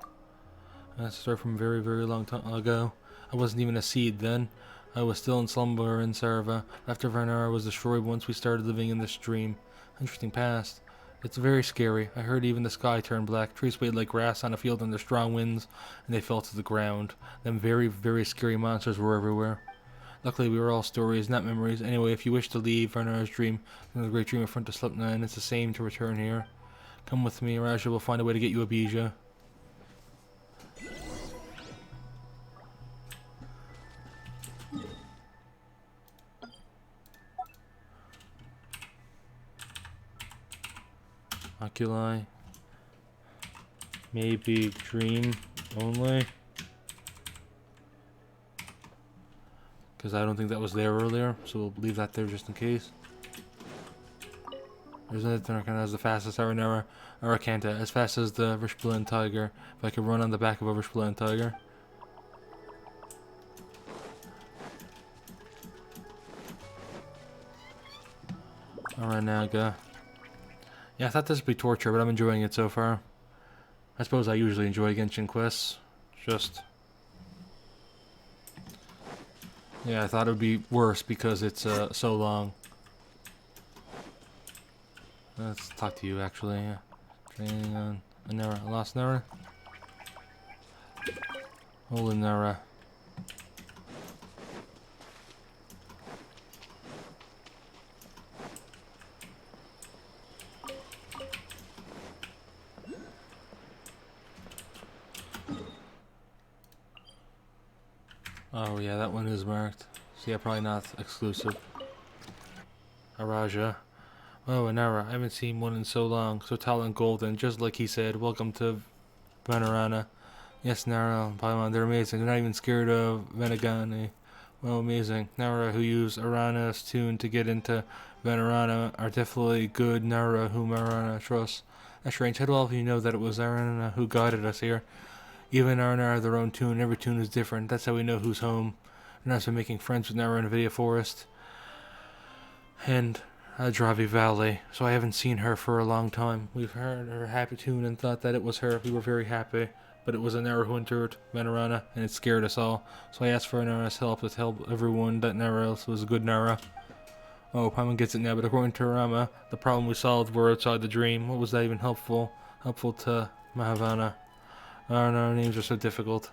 That's a story from a very, very long time ago. I wasn't even a seed then. I was still in slumber in Sarva. After Varnara was destroyed once we started living in this dream. Interesting past. It's very scary. I heard even the sky turned black. Trees swayed like grass on a field under strong winds, and they fell to the ground. Then very, very scary monsters were everywhere. Luckily, we were all stories, not memories. Anyway, if you wish to leave Varnara's dream, then the great dream in front of Slipna, and it's the same to return here. Come with me, Raja will find a way to get you a Bija. Oculi. Maybe dream only. Because I don't think that was there earlier, so we'll leave that there just in case. There's another thing that has the fastest Arakanta, as fast as the Rishplan Tiger. If I could run on the back of a Rishplan Tiger. Aranaga. Yeah, I thought this would be torture, but I'm enjoying it so far. I suppose I usually enjoy Genshin quests. Just Yeah, I thought it would be worse because it's so long. Let's talk to you actually. Yeah. Training on Anera. Lost Nera? Holy Nera. Oh yeah, that one is marked. So yeah, probably not exclusive. Araja. Oh, Anara. I haven't seen one in so long. So tall and golden, just like he said. Welcome to Vanarana. Yes, Nara and Paimon, they're amazing. They're not even scared of Venagani. Well, amazing. Nara who use Arana's tune to get into Vanarana are definitely good Nara whom Arana trusts. That's strange. How do all of you know that it was Arana who guided us here? Even Arana have their own tune. Every tune is different. That's how we know who's home. And as for making friends with Nara in Vidya Forest and Dravi Valley, so I haven't seen her for a long time. We've heard her happy tune and thought that it was her. We were very happy, but it was a Nara who entered Vanarana, and it scared us all. So I asked for Nara's help to tell everyone that Nara else was a good Nara. Oh, Paimon gets it now, but according to Rama, the problem we solved were outside the dream. What was that even helpful? Helpful to Mahavana. Our names are so difficult.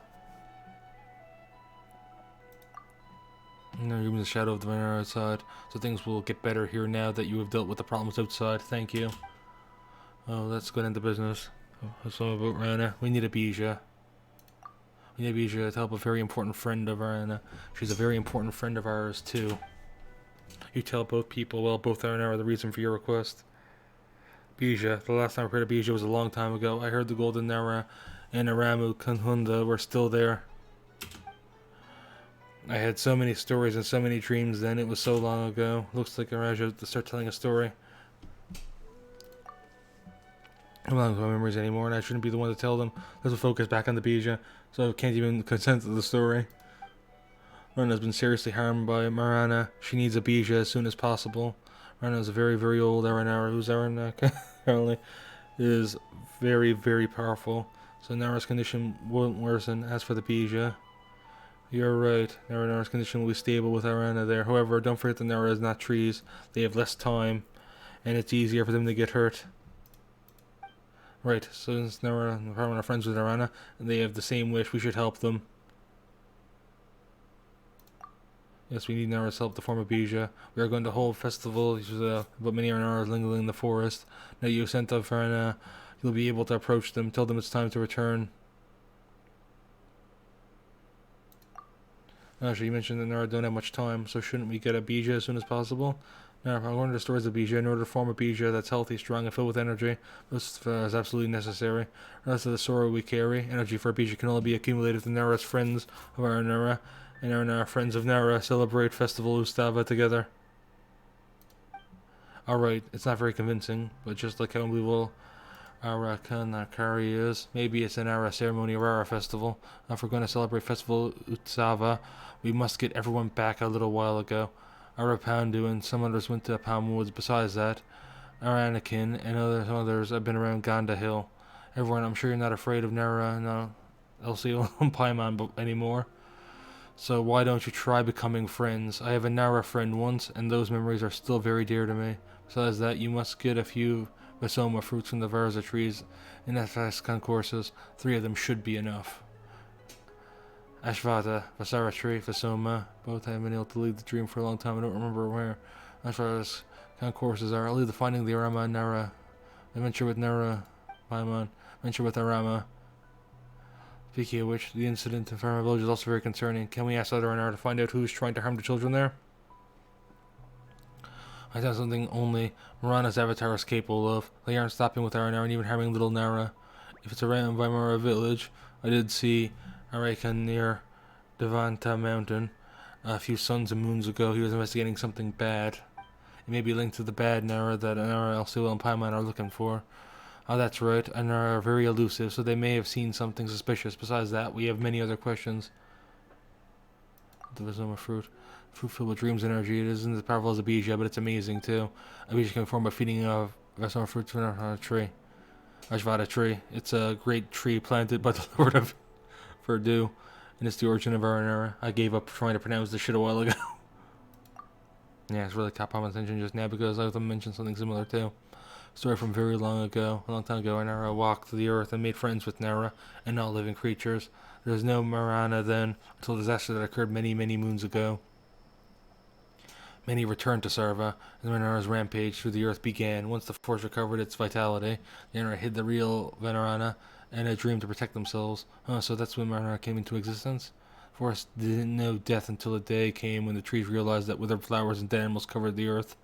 No, you're in the shadow of the Vanara outside, so things will get better here now that you have dealt with the problems outside. Thank you. Oh, let's get into business. Oh, so about Rana. We need a Bija. We need a Bija to help a very important friend of Rana. She's a very important friend of ours, too. You tell both people, well, both are the reason for your request. Bija. The last time I heard of Bija was a long time ago. I heard the Golden Nara and Aramu Kanhunda were still there. I had so many stories and so many dreams then. It was so long ago. Looks like I have to start telling a story. I'm not my memories anymore, and I shouldn't be the one to tell them. Let's focus back on the Bija, so I can't even consent to the story. Rana has been seriously harmed by Marana. She needs a Bija as soon as possible. Rana is a very, very old Aranara, whose aryanaka apparently is very, very powerful. So Nara's condition won't worsen. As for the Bija, you're right. Nara's condition will be stable with Arana there. However, don't forget that Nara is not trees. They have less time, and it's easier for them to get hurt. Right, so since Nara and Paimon are friends with Arana, and they have the same wish, we should help them. Yes, we need Nara's help to form a Bija. We are going to hold a festival, but many are lingering in the forest. Now you have sent up Arana, you'll be able to approach them, tell them it's time to return. Actually, you mentioned that Nara don't have much time, so shouldn't we get a Bija as soon as possible? Now, I'm going to restore the Bija in order to form a Bija that's healthy, strong, and filled with energy. This is absolutely necessary. The rest of the sorrow we carry, energy for a Bija can only be accumulated with Nara's friends of our Nara, and our Nara friends of Nara celebrate Festival Ustava together. Alright, it's not very convincing, but just like how unbelievable Arakanakari is, maybe it's an Ara ceremony or Ara festival. If we're going to celebrate Festival Ustava, we must get everyone back a little while ago. Arapandu and some others went to Palm Woods. Besides that, Aranakin and some others have been around Ganda Hill. Everyone, I'm sure you're not afraid of Nara, no, LCO and Paimon anymore. So why don't you try becoming friends? I have a Nara friend once, and those memories are still very dear to me. Besides that, you must get a few Vasoma fruits from the Varza trees in FS concourses. 3 of them should be enough. Ashvata, Vasara tree, Vasoma, both have been able to leave the dream for a long time. I don't remember where. As far as concourses are, I'll leave the finding the Arama and Nara. Adventure with Nara, Paimon. Adventure with Arama. Speaking of which, the incident in Farmer Village is also very concerning. Can we ask other Nara to find out who's trying to harm the children there? I found something only Marana's avatar is capable of. They aren't stopping with our Nara and even harming little Nara. If it's around Vimara village, I did see Arakan near Devanta Mountain a few suns and moons ago. He was investigating something bad. It may be linked to the bad Nara that Nara, LCO, and Paimon are looking for. Oh, that's right. And Nara are very elusive, so they may have seen something suspicious. Besides that, we have many other questions. The Vizoma fruit. Fruit filled with dreams and energy. It isn't as powerful as a Bija, but it's amazing too. A Bija can form by feeding a Vizoma fruit on a tree. Ashvata tree. It's a great tree planted by the Lord of Verdu. and it's the origin of aryanaka. I gave up trying to pronounce this shit a while ago. Yeah, it's really caught my attention just now because I mentioned something similar too. Story from very long ago. A long time ago, Nara walked the earth and made friends with Nara and all living creatures. There was no Marana then until the disaster that occurred many, many moons ago. Many returned to Sarva, and Nara's rampage through the earth began. Once the force recovered its vitality, Nara hid the real Venerana and a dream to protect themselves. So that's when Marana came into existence? Forest didn't know death until the day came when the trees realized that withered flowers and dead animals covered the earth.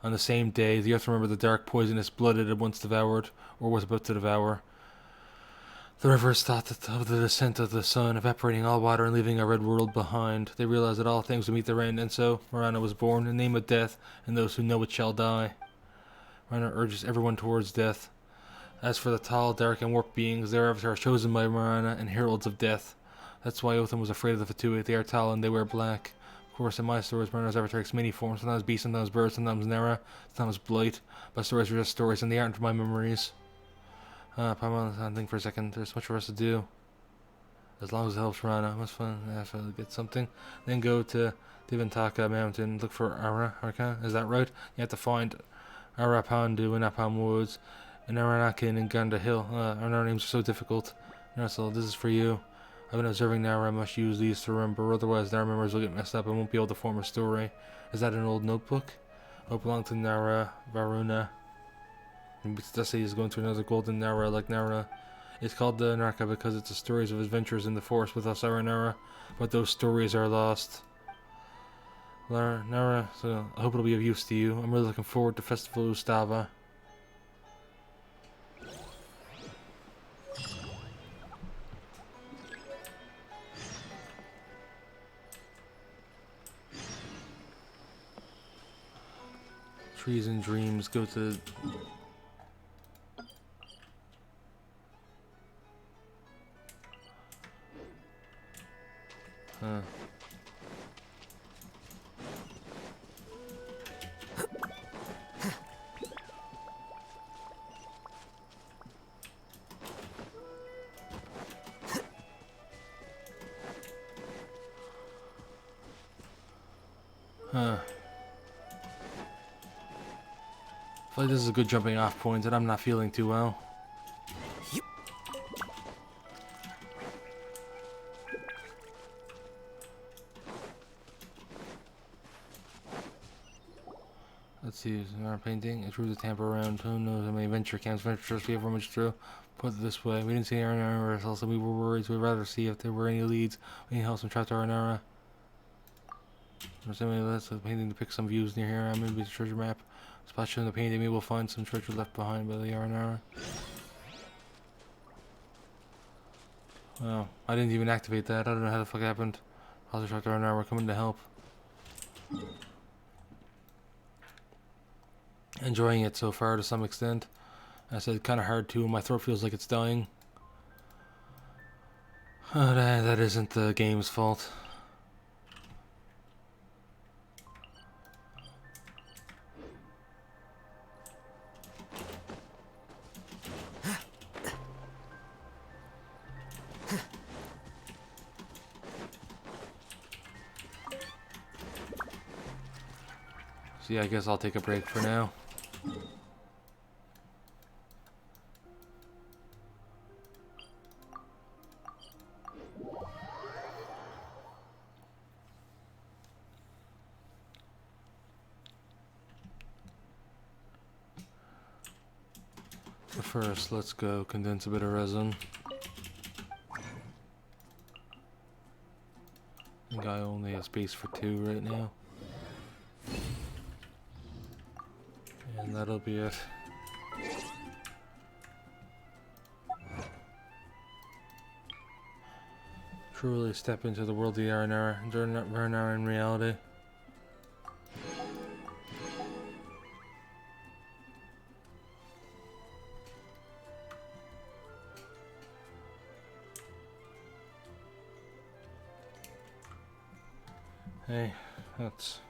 On the same day, the earth remembered the dark poisonous blood it had once devoured, or was about to devour. The rivers thought of the descent of the sun, evaporating all water and leaving a red world behind. They realized that all things would meet their end, and so Marana was born, in the name of death, and those who know it shall die. Marana urges everyone towards death. As for the tall, dark, and warped beings, their avatars are chosen by Marana and heralds of death. That's why Othan was afraid of the Fatui. They are tall and they wear black. Of course, in my stories, Marana's avatar takes many forms, sometimes beast, sometimes bird, sometimes Nara, sometimes blight. But stories are just stories, and they aren't my memories. Paimon, think for a second. There's much for us to do. As long as it helps Marana. Must fun. Have to get something. Then go to Divantaka Mountain. Look for aryanaka. Is that right? You have to find Arapandu in Apam Woods, and Aranakin in Ganda Hill. Our names are so difficult. Russell, this is for you. I've been observing Nara. I must use these to remember, otherwise Nara memories will get messed up and won't be able to form a story. Is that an old notebook? Oh, it belonged to Nara Varuna. Let's say he's going to another golden Nara like Nara. It's called the Naraka because it's the stories of his adventures in the forest with Osara Nara, but those stories are lost. Nara, so I hope it'll be of use to you. I'm really looking forward to Festival Ustava. Trees and dreams go to... Huh. Huh. I feel like this is a good jumping off point and I'm not feeling too well. Let's see, our painting. It drew the tamper around. Who knows how many venture camps, ventures we ever much through. Put it this way, we didn't see Aranara else, and we were worried, so we'd rather see if there were any leads. We need help some trapped Aranara. There's any less of painting to pick some views near here. I'm maybe the treasure map. Spot showing the painting, maybe we'll find some treasure left behind by the Aranara. Wow, I didn't even activate that. I don't know how the fuck it happened. I'll just trapped Aranara, we're coming to help. Enjoying it so far to some extent. I said kind of hard too. My throat feels like it's dying. That isn't the game's fault. So yeah, I guess I'll take a break for now. But first, let's go condense a bit of resin. I think I only have space for 2 right now. And that'll be it. Truly step into the world of the Aranara in reality. Hey, that's...